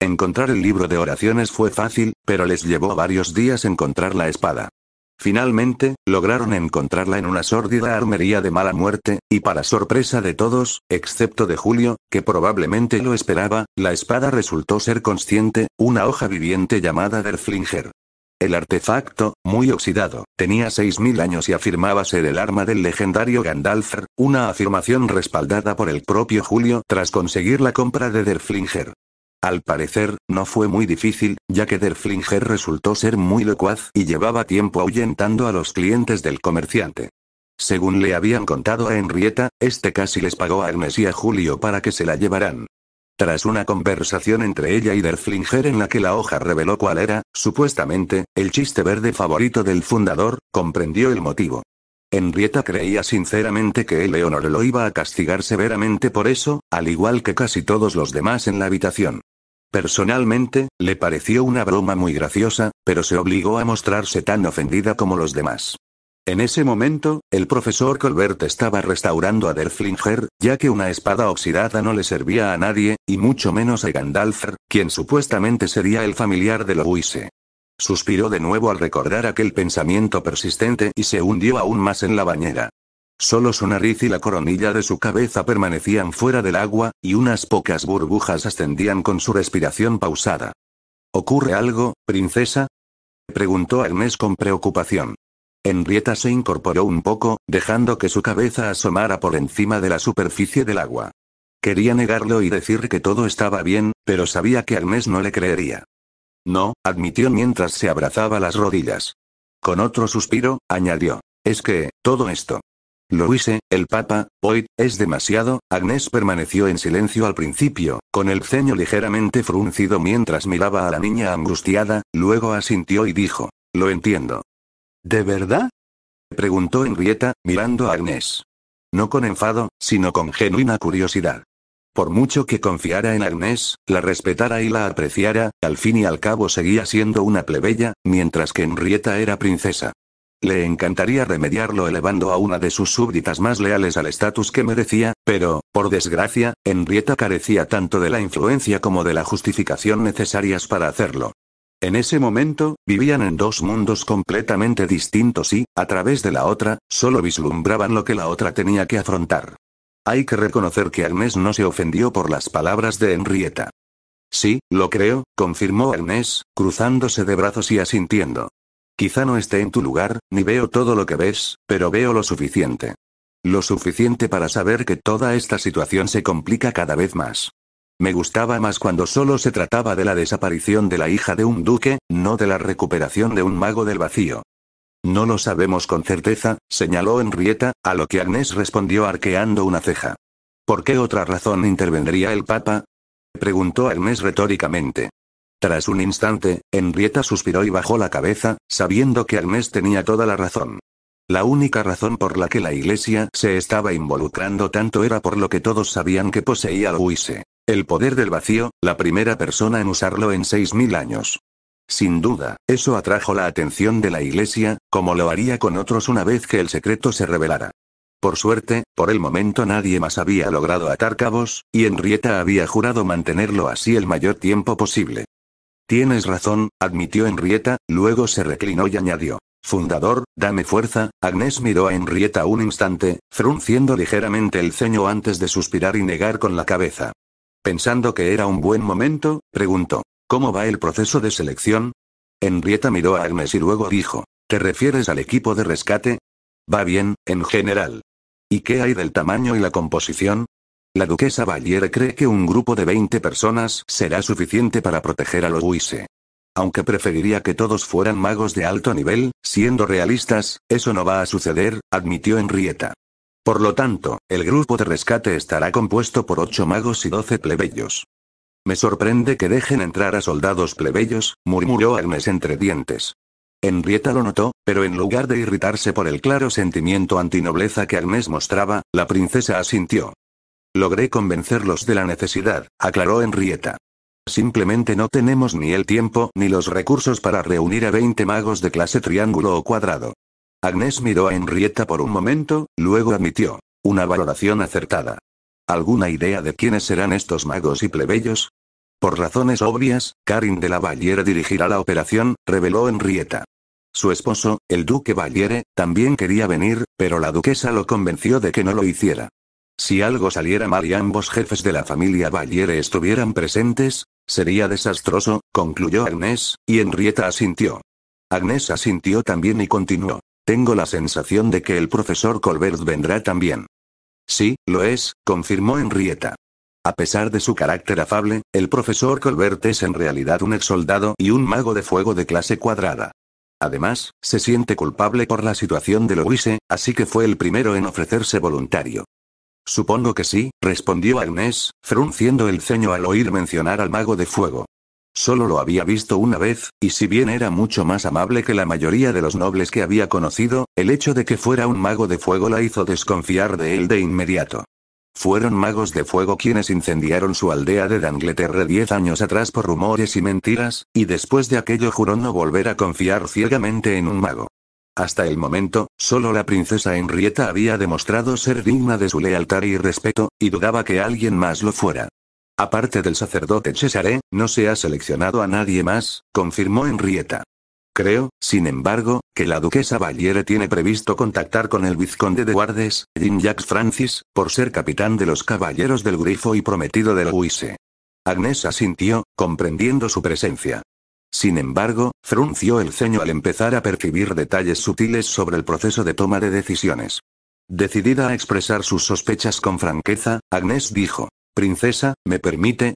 S1: Encontrar el libro de oraciones fue fácil, pero les llevó varios días encontrar la espada. Finalmente, lograron encontrarla en una sórdida armería de mala muerte, y para sorpresa de todos, excepto de Julio, que probablemente lo esperaba, la espada resultó ser consciente, una hoja viviente llamada Derflinger. El artefacto, muy oxidado, tenía 6000 años y afirmaba ser el arma del legendario Gandalf, una afirmación respaldada por el propio Julio tras conseguir la compra de Derflinger. Al parecer, no fue muy difícil, ya que Derflinger resultó ser muy locuaz y llevaba tiempo ahuyentando a los clientes del comerciante. Según le habían contado a Henrietta, este casi les pagó a Agnes y a Julio para que se la llevaran. Tras una conversación entre ella y Derflinger en la que la hoja reveló cuál era, supuestamente, el chiste verde favorito del fundador, comprendió el motivo. Henrietta creía sinceramente que Eleanor lo iba a castigar severamente por eso, al igual que casi todos los demás en la habitación. Personalmente, le pareció una broma muy graciosa, pero se obligó a mostrarse tan ofendida como los demás. En ese momento, el profesor Colbert estaba restaurando a Derflinger, ya que una espada oxidada no le servía a nadie, y mucho menos a Gandalf, quien supuestamente sería el familiar de Louise. Suspiró de nuevo al recordar aquel pensamiento persistente y se hundió aún más en la bañera. Solo su nariz y la coronilla de su cabeza permanecían fuera del agua, y unas pocas burbujas ascendían con su respiración pausada. ¿Ocurre algo, princesa?, preguntó Agnes con preocupación. Henrietta se incorporó un poco, dejando que su cabeza asomara por encima de la superficie del agua. Quería negarlo y decir que todo estaba bien, pero sabía que Agnes no le creería. No, admitió mientras se abrazaba las rodillas. Con otro suspiro, añadió. Es que, todo esto. Louise, el papa, hoy, es demasiado. Agnes permaneció en silencio al principio, con el ceño ligeramente fruncido mientras miraba a la niña angustiada, luego asintió y dijo. Lo entiendo. ¿De verdad?, preguntó Henrietta, mirando a Agnes. No con enfado, sino con genuina curiosidad. Por mucho que confiara en Agnes, la respetara y la apreciara, al fin y al cabo seguía siendo una plebeya, mientras que Henrietta era princesa. Le encantaría remediarlo elevando a una de sus súbditas más leales al estatus que merecía, pero, por desgracia, Henrietta carecía tanto de la influencia como de la justificación necesarias para hacerlo. En ese momento, vivían en dos mundos completamente distintos y, a través de la otra, solo vislumbraban lo que la otra tenía que afrontar. Hay que reconocer que Agnes no se ofendió por las palabras de Henrietta. Sí, lo creo, confirmó Agnes, cruzándose de brazos y asintiendo. Quizá no esté en tu lugar, ni veo todo lo que ves, pero veo lo suficiente. Lo suficiente para saber que toda esta situación se complica cada vez más. Me gustaba más cuando solo se trataba de la desaparición de la hija de un duque, no de la recuperación de un mago del vacío. No lo sabemos con certeza, señaló Henrietta, a lo que Agnes respondió arqueando una ceja. ¿Por qué otra razón intervendría el papa?, preguntó Agnes retóricamente. Tras un instante, Henrietta suspiró y bajó la cabeza, sabiendo que Agnes tenía toda la razón. La única razón por la que la iglesia se estaba involucrando tanto era por lo que todos sabían que poseía Louise. El poder del vacío, la primera persona en usarlo en 6000 años. Sin duda, eso atrajo la atención de la iglesia, como lo haría con otros una vez que el secreto se revelara. Por suerte, por el momento nadie más había logrado atar cabos, y Henrietta había jurado mantenerlo así el mayor tiempo posible. Tienes razón, admitió Henrietta, luego se reclinó y añadió. Fundador, dame fuerza. Agnes miró a Henrietta un instante, frunciendo ligeramente el ceño antes de suspirar y negar con la cabeza. Pensando que era un buen momento, preguntó. ¿Cómo va el proceso de selección? Henrietta miró a Agnes y luego dijo. ¿Te refieres al equipo de rescate? Va bien, en general. ¿Y qué hay del tamaño y la composición? La duquesa Valiere cree que un grupo de 20 personas será suficiente para proteger a Louise. Aunque preferiría que todos fueran magos de alto nivel, siendo realistas, eso no va a suceder, admitió Henrietta. Por lo tanto, el grupo de rescate estará compuesto por 8 magos y 12 plebeyos. Me sorprende que dejen entrar a soldados plebeyos, murmuró Agnes entre dientes. Henrietta lo notó, pero en lugar de irritarse por el claro sentimiento antinobleza que Agnes mostraba, la princesa asintió. Logré convencerlos de la necesidad, aclaró Henrietta. Simplemente no tenemos ni el tiempo ni los recursos para reunir a 20 magos de clase triángulo o cuadrado. Agnes miró a Henrietta por un momento, luego admitió. Una valoración acertada. ¿Alguna idea de quiénes serán estos magos y plebeyos? Por razones obvias, Karin de la Valiere dirigirá la operación, reveló Henrietta. Su esposo, el duque Valiere, también quería venir, pero la duquesa lo convenció de que no lo hiciera. Si algo saliera mal y ambos jefes de la familia Valiere estuvieran presentes, sería desastroso, concluyó Agnes, y Henrietta asintió. Agnes asintió también y continuó. Tengo la sensación de que el profesor Colbert vendrá también. Sí, lo es, confirmó Henrietta. A pesar de su carácter afable, el profesor Colbert es en realidad un exsoldado y un mago de fuego de clase cuadrada. Además, se siente culpable por la situación de Louise, así que fue el primero en ofrecerse voluntario. Supongo que sí, respondió Agnes, frunciendo el ceño al oír mencionar al mago de fuego. Solo lo había visto una vez, y si bien era mucho más amable que la mayoría de los nobles que había conocido, el hecho de que fuera un mago de fuego la hizo desconfiar de él de inmediato. Fueron magos de fuego quienes incendiaron su aldea de Dangleterre 10 años atrás por rumores y mentiras, y después de aquello juró no volver a confiar ciegamente en un mago. Hasta el momento, solo la princesa Henrietta había demostrado ser digna de su lealtad y respeto, y dudaba que alguien más lo fuera. Aparte del sacerdote Cesare, no se ha seleccionado a nadie más, confirmó Henrietta. Creo, sin embargo, que la duquesa Baviera tiene previsto contactar con el vizconde de Guardes, Jean-Jacques Francis, por ser capitán de los caballeros del Grifo y prometido del Guise. Agnes asintió, comprendiendo su presencia. Sin embargo, frunció el ceño al empezar a percibir detalles sutiles sobre el proceso de toma de decisiones. Decidida a expresar sus sospechas con franqueza, Agnes dijo: «Princesa, ¿me permite?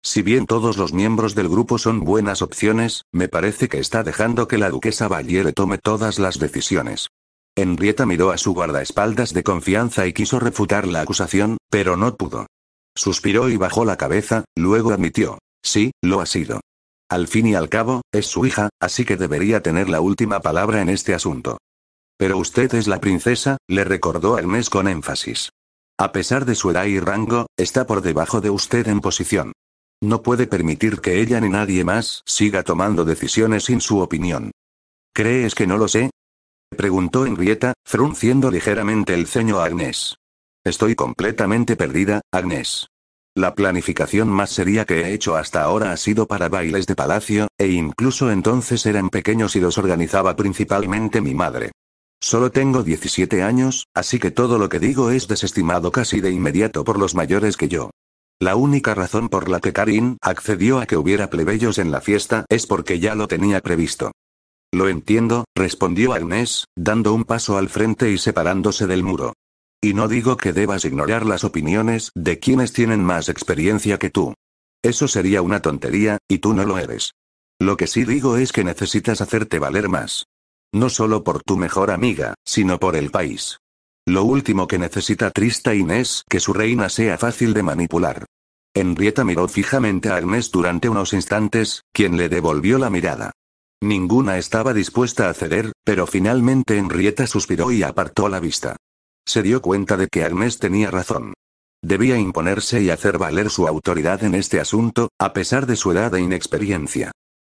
S1: Si bien todos los miembros del grupo son buenas opciones, me parece que está dejando que la duquesa Baviera tome todas las decisiones». Henrietta miró a su guardaespaldas de confianza y quiso refutar la acusación, pero no pudo. Suspiró y bajó la cabeza, luego admitió: «Sí, lo ha sido. Al fin y al cabo, es su hija, así que debería tener la última palabra en este asunto». «Pero usted es la princesa», le recordó Agnes con énfasis. «A pesar de su edad y rango, está por debajo de usted en posición. No puede permitir que ella ni nadie más siga tomando decisiones sin su opinión». «¿Crees que no lo sé?», preguntó Henrietta, frunciendo ligeramente el ceño a Agnes. «Estoy completamente perdida, Agnes. La planificación más seria que he hecho hasta ahora ha sido para bailes de palacio, e incluso entonces eran pequeños y los organizaba principalmente mi madre. Solo tengo 17 años, así que todo lo que digo es desestimado casi de inmediato por los mayores que yo. La única razón por la que Karin accedió a que hubiera plebeyos en la fiesta es porque ya lo tenía previsto». «Lo entiendo», respondió Agnes, dando un paso al frente y separándose del muro. «Y no digo que debas ignorar las opiniones de quienes tienen más experiencia que tú. Eso sería una tontería, y tú no lo eres. Lo que sí digo es que necesitas hacerte valer más. No solo por tu mejor amiga, sino por el país. Lo último que necesita Tristan es que su reina sea fácil de manipular». Henrietta miró fijamente a Agnes durante unos instantes, quien le devolvió la mirada. Ninguna estaba dispuesta a ceder, pero finalmente Henrietta suspiró y apartó la vista. Se dio cuenta de que Agnes tenía razón. Debía imponerse y hacer valer su autoridad en este asunto, a pesar de su edad e inexperiencia.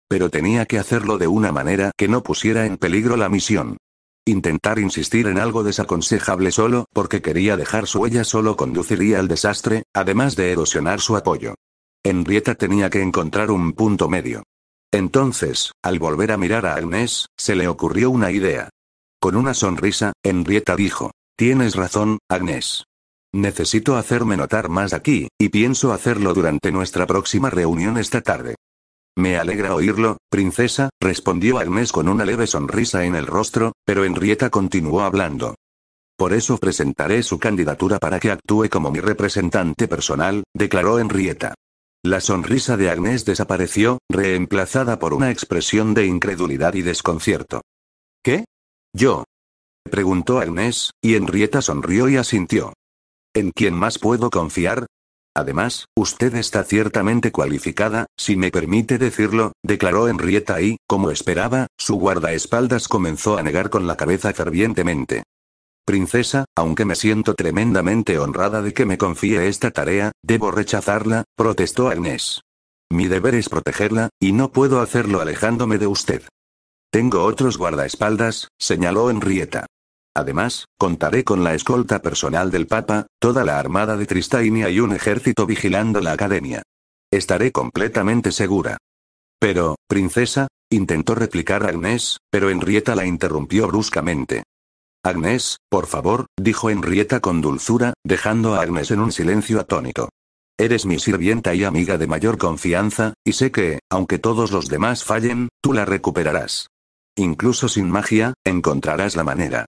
S1: Pero tenía que hacerlo de una manera que no pusiera en peligro la misión. Intentar insistir en algo desaconsejable solo porque quería dejar su huella solo conduciría al desastre, además de erosionar su apoyo. Henrietta tenía que encontrar un punto medio. Entonces, al volver a mirar a Agnes, se le ocurrió una idea. Con una sonrisa, Henrietta dijo: «Tienes razón, Agnes. Necesito hacerme notar más aquí, y pienso hacerlo durante nuestra próxima reunión esta tarde». «Me alegra oírlo, princesa», respondió Agnes con una leve sonrisa en el rostro, pero Henrietta continuó hablando. «Por eso presentaré su candidatura para que actúe como mi representante personal», declaró Henrietta. La sonrisa de Agnes desapareció, reemplazada por una expresión de incredulidad y desconcierto. «¿Qué? ¿Yo?», preguntó Agnes, y Henrietta sonrió y asintió. «¿En quién más puedo confiar? Además, usted está ciertamente cualificada, si me permite decirlo», declaró Henrietta y, como esperaba, su guardaespaldas comenzó a negar con la cabeza fervientemente. «Princesa, aunque me siento tremendamente honrada de que me confíe esta tarea, debo rechazarla», protestó Agnes. «Mi deber es protegerla, y no puedo hacerlo alejándome de usted». «Tengo otros guardaespaldas», señaló Henrietta. «Además, contaré con la escolta personal del Papa, toda la armada de Tristainia y un ejército vigilando la academia. Estaré completamente segura». «Pero, princesa», intentó replicar Agnes, pero Henrietta la interrumpió bruscamente. «Agnes, por favor», dijo Henrietta con dulzura, dejando a Agnes en un silencio atónito. «Eres mi sirvienta y amiga de mayor confianza, y sé que, aunque todos los demás fallen, tú la recuperarás. Incluso sin magia, encontrarás la manera.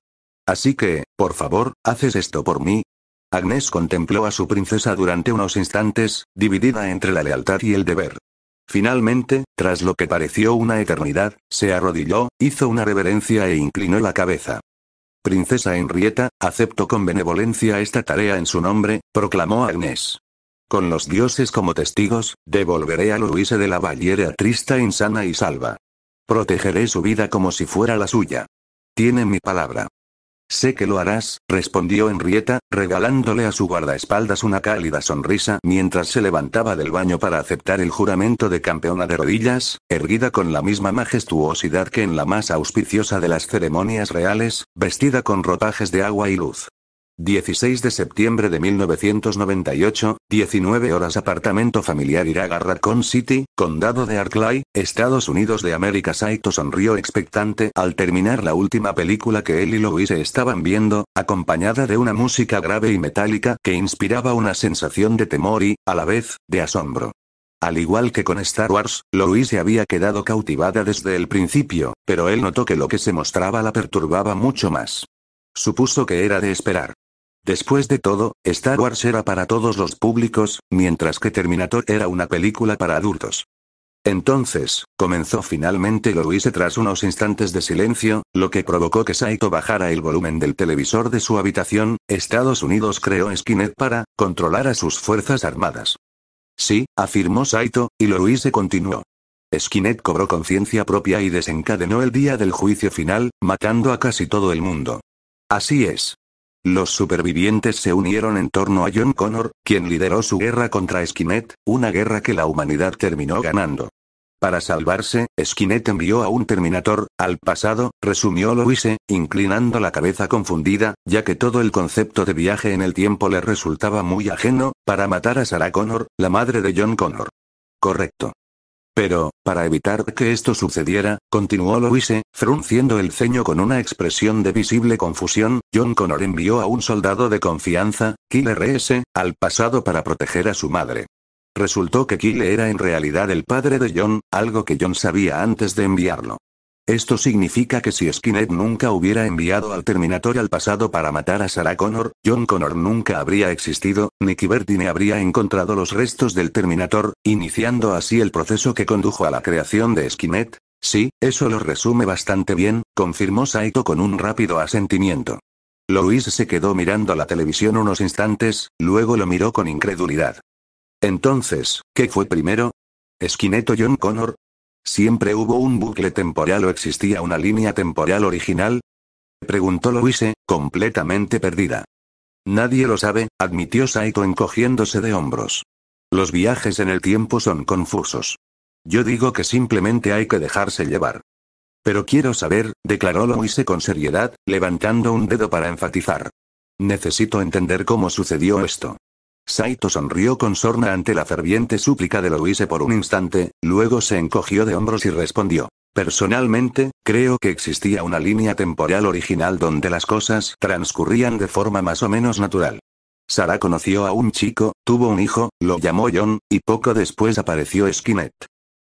S1: Así que, por favor, ¿haces esto por mí?». Agnes contempló a su princesa durante unos instantes, dividida entre la lealtad y el deber. Finalmente, tras lo que pareció una eternidad, se arrodilló, hizo una reverencia e inclinó la cabeza. «Princesa Henrietta, acepto con benevolencia esta tarea en su nombre», proclamó Agnes. «Con los dioses como testigos, devolveré a Louise de la Baviera a Tristan sana y salva. Protegeré su vida como si fuera la suya. Tiene mi palabra». Sé que lo harás, respondió Henrietta, regalándole a su guardaespaldas una cálida sonrisa mientras se levantaba del baño para aceptar el juramento de campeona de rodillas, erguida con la misma majestuosidad que en la más auspiciosa de las ceremonias reales, vestida con ropajes de agua y luz. 16 de septiembre de 1998, 19 horas. Apartamento familiar Iraga Raccoon City, Condado de Arklay, Estados Unidos de América. Saito sonrió expectante al terminar la última película que él y Louise estaban viendo, acompañada de una música grave y metálica que inspiraba una sensación de temor y, a la vez, de asombro. Al igual que con Star Wars, Louise había quedado cautivada desde el principio, pero él notó que lo que se mostraba la perturbaba mucho más. Supuso que era de esperar. Después de todo, Star Wars era para todos los públicos, mientras que Terminator era una película para adultos. Entonces, comenzó finalmente Louise tras unos instantes de silencio, lo que provocó que Saito bajara el volumen del televisor de su habitación. Estados Unidos creó Skynet para controlar a sus fuerzas armadas. Sí, afirmó Saito, y Louise continuó. Skynet cobró conciencia propia y desencadenó el día del juicio final, matando a casi todo el mundo. Así es. Los supervivientes se unieron en torno a John Connor, quien lideró su guerra contra Skynet, una guerra que la humanidad terminó ganando. Para salvarse, Skynet envió a un Terminator al pasado, resumió Louise, inclinando la cabeza confundida, ya que todo el concepto de viaje en el tiempo le resultaba muy ajeno, para matar a Sarah Connor, la madre de John Connor. Correcto. Pero, para evitar que esto sucediera, continuó Louise, frunciendo el ceño con una expresión de visible confusión, John Connor envió a un soldado de confianza, Kyle Reese, al pasado para proteger a su madre. Resultó que Kyle era en realidad el padre de John, algo que John sabía antes de enviarlo. Esto significa que si Skynet nunca hubiera enviado al Terminator al pasado para matar a Sarah Connor, John Connor nunca habría existido, ni Kiberdine habría encontrado los restos del Terminator, iniciando así el proceso que condujo a la creación de Skynet. Sí, eso lo resume bastante bien, confirmó Saito con un rápido asentimiento. Louise se quedó mirando la televisión unos instantes, luego lo miró con incredulidad. Entonces, ¿qué fue primero? ¿Skynet o John Connor? ¿Siempre hubo un bucle temporal o existía una línea temporal original? Preguntó Louise, completamente perdida. Nadie lo sabe, admitió Saito encogiéndose de hombros. Los viajes en el tiempo son confusos. Yo digo que simplemente hay que dejarse llevar. Pero quiero saber, declaró Louise con seriedad, levantando un dedo para enfatizar. Necesito entender cómo sucedió esto. Saito sonrió con sorna ante la ferviente súplica de Louise por un instante, luego se encogió de hombros y respondió. Personalmente, creo que existía una línea temporal original donde las cosas transcurrían de forma más o menos natural. Sarah conoció a un chico, tuvo un hijo, lo llamó John, y poco después apareció Skynet.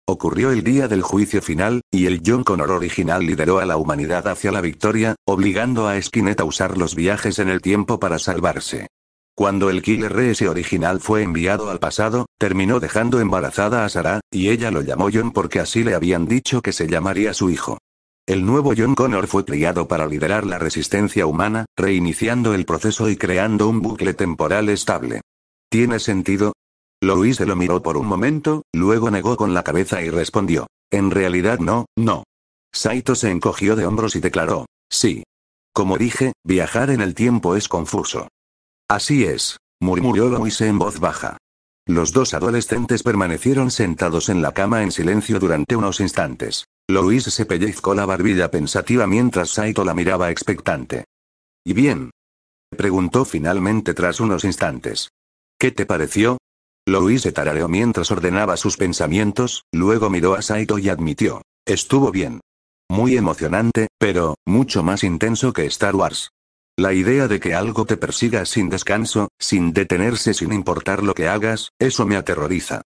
S1: Ocurrió el día del juicio final, y el John Connor original lideró a la humanidad hacia la victoria, obligando a Skynet a usar los viajes en el tiempo para salvarse. Cuando el Kyle Reese original fue enviado al pasado, terminó dejando embarazada a Sarah, y ella lo llamó John porque así le habían dicho que se llamaría su hijo. El nuevo John Connor fue criado para liderar la resistencia humana, reiniciando el proceso y creando un bucle temporal estable. ¿Tiene sentido? Louise lo miró por un momento, luego negó con la cabeza y respondió. En realidad no. Saito se encogió de hombros y declaró. Sí. Como dije, viajar en el tiempo es confuso. Así es, murmuró Louise en voz baja. Los dos adolescentes permanecieron sentados en la cama en silencio durante unos instantes. Louise se pellizcó la barbilla pensativa mientras Saito la miraba expectante. ¿Y bien? Preguntó finalmente tras unos instantes. ¿Qué te pareció? Louise tarareó mientras ordenaba sus pensamientos, luego miró a Saito y admitió. Estuvo bien. Muy emocionante, pero, mucho más intenso que Star Wars. La idea de que algo te persiga sin descanso, sin detenerse sin importar lo que hagas, eso me aterroriza.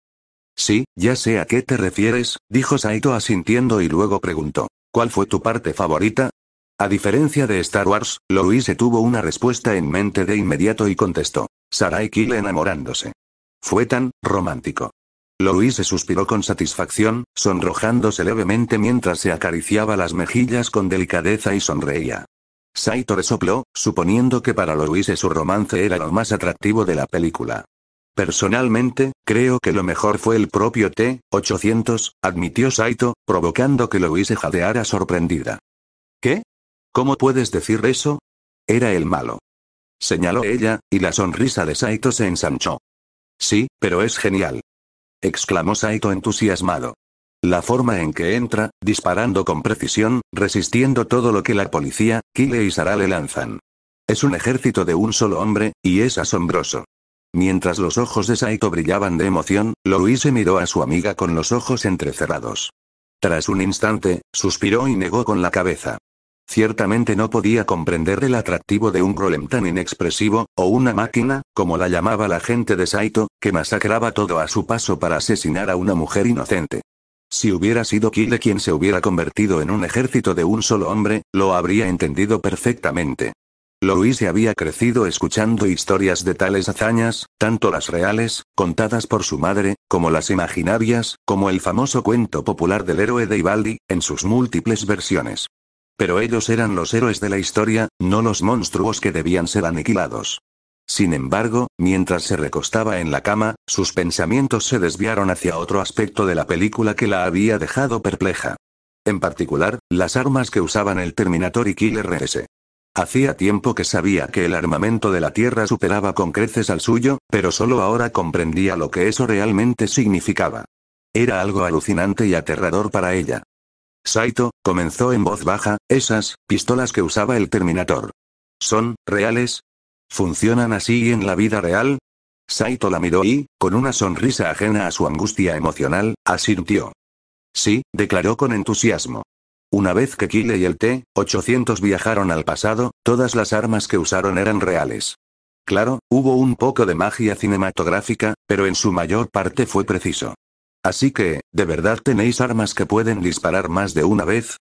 S1: Sí, ya sé a qué te refieres, dijo Saito asintiendo y luego preguntó. ¿Cuál fue tu parte favorita? A diferencia de Star Wars, Louise tuvo una respuesta en mente de inmediato y contestó. Sarah y Kyle enamorándose. Fue tan romántico. Louise suspiró con satisfacción, sonrojándose levemente mientras se acariciaba las mejillas con delicadeza y sonreía. Saito resopló, suponiendo que para Louise su romance era lo más atractivo de la película. Personalmente, creo que lo mejor fue el propio T-800, admitió Saito, provocando que Louise jadeara sorprendida. ¿Qué? ¿Cómo puedes decir eso? Era el malo. Señaló ella, y la sonrisa de Saito se ensanchó. Sí, pero es genial. Exclamó Saito entusiasmado. La forma en que entra, disparando con precisión, resistiendo todo lo que la policía, Kyle y Sarah le lanzan. Es un ejército de un solo hombre, y es asombroso. Mientras los ojos de Saito brillaban de emoción, Louise miró a su amiga con los ojos entrecerrados. Tras un instante, suspiró y negó con la cabeza. Ciertamente no podía comprender el atractivo de un golem tan inexpresivo, o una máquina, como la llamaba la gente de Saito, que masacraba todo a su paso para asesinar a una mujer inocente. Si hubiera sido Kyle quien se hubiera convertido en un ejército de un solo hombre, lo habría entendido perfectamente. Louise había crecido escuchando historias de tales hazañas, tanto las reales, contadas por su madre, como las imaginarias, como el famoso cuento popular del héroe de Ivaldi, en sus múltiples versiones. Pero ellos eran los héroes de la historia, no los monstruos que debían ser aniquilados. Sin embargo, mientras se recostaba en la cama, sus pensamientos se desviaron hacia otro aspecto de la película que la había dejado perpleja. En particular, las armas que usaban el Terminator y Killer RS. Hacía tiempo que sabía que el armamento de la Tierra superaba con creces al suyo, pero solo ahora comprendía lo que eso realmente significaba. Era algo alucinante y aterrador para ella. Saito, comenzó en voz baja, esas pistolas que usaba el Terminator. ¿Son reales? ¿Funcionan así en la vida real? Saito la miró y, con una sonrisa ajena a su angustia emocional, asintió. Sí, declaró con entusiasmo. Una vez que Kyle y el T-800 viajaron al pasado, todas las armas que usaron eran reales. Claro, hubo un poco de magia cinematográfica, pero en su mayor parte fue preciso. Así que, ¿de verdad tenéis armas que pueden disparar más de una vez?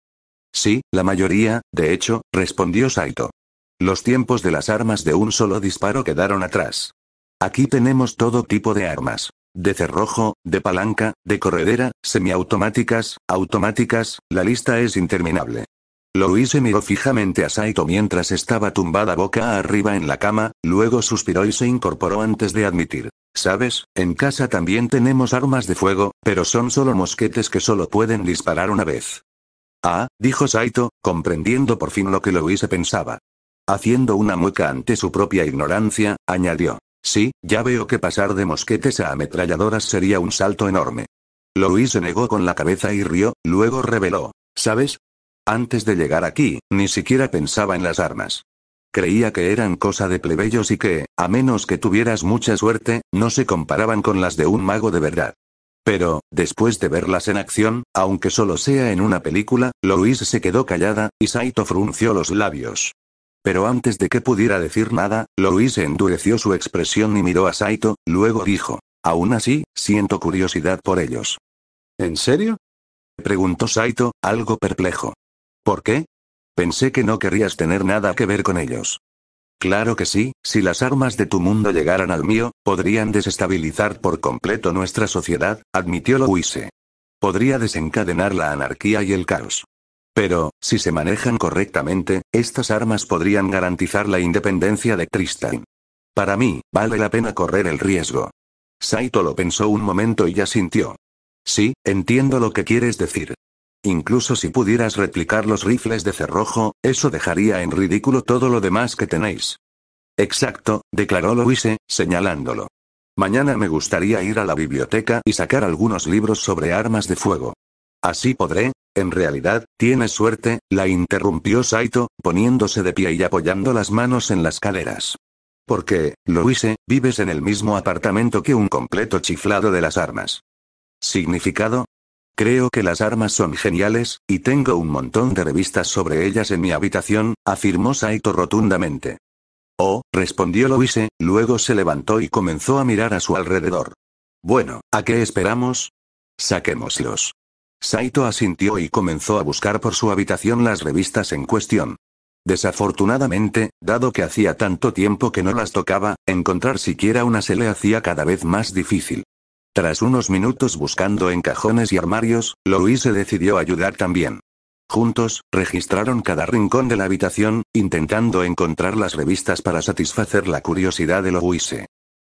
S1: Sí, la mayoría, de hecho, respondió Saito. Los tiempos de las armas de un solo disparo quedaron atrás. Aquí tenemos todo tipo de armas. De cerrojo, de palanca, de corredera, semiautomáticas, automáticas, la lista es interminable. Louise miró fijamente a Saito mientras estaba tumbada boca arriba en la cama, luego suspiró y se incorporó antes de admitir. ¿Sabes? En casa también tenemos armas de fuego, pero son solo mosquetes que solo pueden disparar una vez. Ah, dijo Saito, comprendiendo por fin lo que Louise pensaba. Haciendo una mueca ante su propia ignorancia, añadió. Sí, ya veo que pasar de mosquetes a ametralladoras sería un salto enorme. Louise negó con la cabeza y rió, luego reveló. ¿Sabes? Antes de llegar aquí, ni siquiera pensaba en las armas. Creía que eran cosa de plebeyos y que, a menos que tuvieras mucha suerte, no se comparaban con las de un mago de verdad. Pero, después de verlas en acción, aunque solo sea en una película, Louise se quedó callada, y Saito frunció los labios. Pero antes de que pudiera decir nada, Louise endureció su expresión y miró a Saito, luego dijo. Aún así, siento curiosidad por ellos. ¿En serio? Preguntó Saito, algo perplejo. ¿Por qué? Pensé que no querrías tener nada que ver con ellos. Claro que sí, si las armas de tu mundo llegaran al mío, podrían desestabilizar por completo nuestra sociedad, admitió Louise. Podría desencadenar la anarquía y el caos. Pero, si se manejan correctamente, estas armas podrían garantizar la independencia de Tristan. Para mí, vale la pena correr el riesgo. Saito lo pensó un momento y asintió. Sí, entiendo lo que quieres decir. Incluso si pudieras replicar los rifles de cerrojo, eso dejaría en ridículo todo lo demás que tenéis. Exacto, declaró Louise, señalándolo. Mañana me gustaría ir a la biblioteca y sacar algunos libros sobre armas de fuego. Así podré. En realidad, tienes suerte, la interrumpió Saito, poniéndose de pie y apoyando las manos en las caderas. Porque, Louise, vives en el mismo apartamento que un completo chiflado de las armas. ¿Significado? Creo que las armas son geniales, y tengo un montón de revistas sobre ellas en mi habitación, afirmó Saito rotundamente. Oh, respondió Louise, luego se levantó y comenzó a mirar a su alrededor. Bueno, ¿a qué esperamos? Saquémoslos. Saito asintió y comenzó a buscar por su habitación las revistas en cuestión. Desafortunadamente, dado que hacía tanto tiempo que no las tocaba, encontrar siquiera una se le hacía cada vez más difícil. Tras unos minutos buscando en cajones y armarios, Louise decidió ayudar también. Juntos, registraron cada rincón de la habitación, intentando encontrar las revistas para satisfacer la curiosidad de Louise.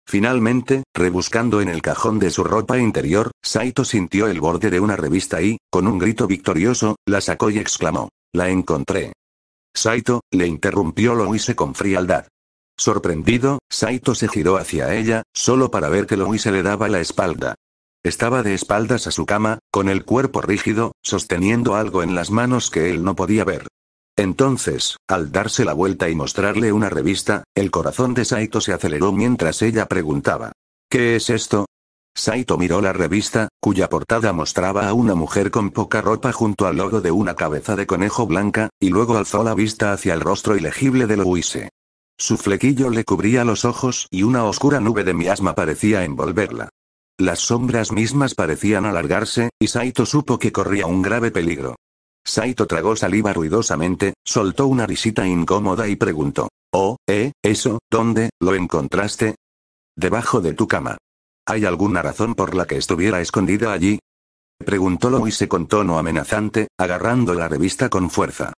S1: Finalmente, rebuscando en el cajón de su ropa interior, Saito sintió el borde de una revista y, con un grito victorioso, la sacó y exclamó. La encontré. Saito, le interrumpió Louise con frialdad. Sorprendido, Saito se giró hacia ella, solo para ver que Louise le daba la espalda. Estaba de espaldas a su cama, con el cuerpo rígido, sosteniendo algo en las manos que él no podía ver. Entonces, al darse la vuelta y mostrarle una revista, el corazón de Saito se aceleró mientras ella preguntaba: ¿qué es esto? Saito miró la revista, cuya portada mostraba a una mujer con poca ropa junto al logo de una cabeza de conejo blanca, y luego alzó la vista hacia el rostro ilegible de Louise. Su flequillo le cubría los ojos y una oscura nube de miasma parecía envolverla. Las sombras mismas parecían alargarse, y Saito supo que corría un grave peligro. Saito tragó saliva ruidosamente, soltó una risita incómoda y preguntó: «Oh, eso, ¿dónde lo encontraste?» «Debajo de tu cama». «¿Hay alguna razón por la que estuviera escondida allí?», preguntó Louise con tono amenazante, agarrando la revista con fuerza.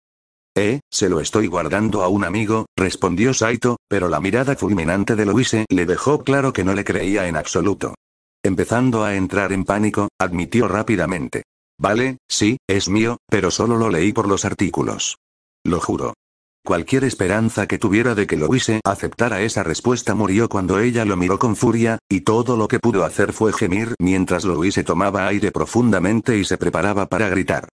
S1: Se lo estoy guardando a un amigo», respondió Saito, pero la mirada fulminante de Louise le dejó claro que no le creía en absoluto. Empezando a entrar en pánico, admitió rápidamente: «Vale, sí, es mío, pero solo lo leí por los artículos. Lo juro». Cualquier esperanza que tuviera de que Louise aceptara esa respuesta murió cuando ella lo miró con furia, y todo lo que pudo hacer fue gemir mientras Louise tomaba aire profundamente y se preparaba para gritar.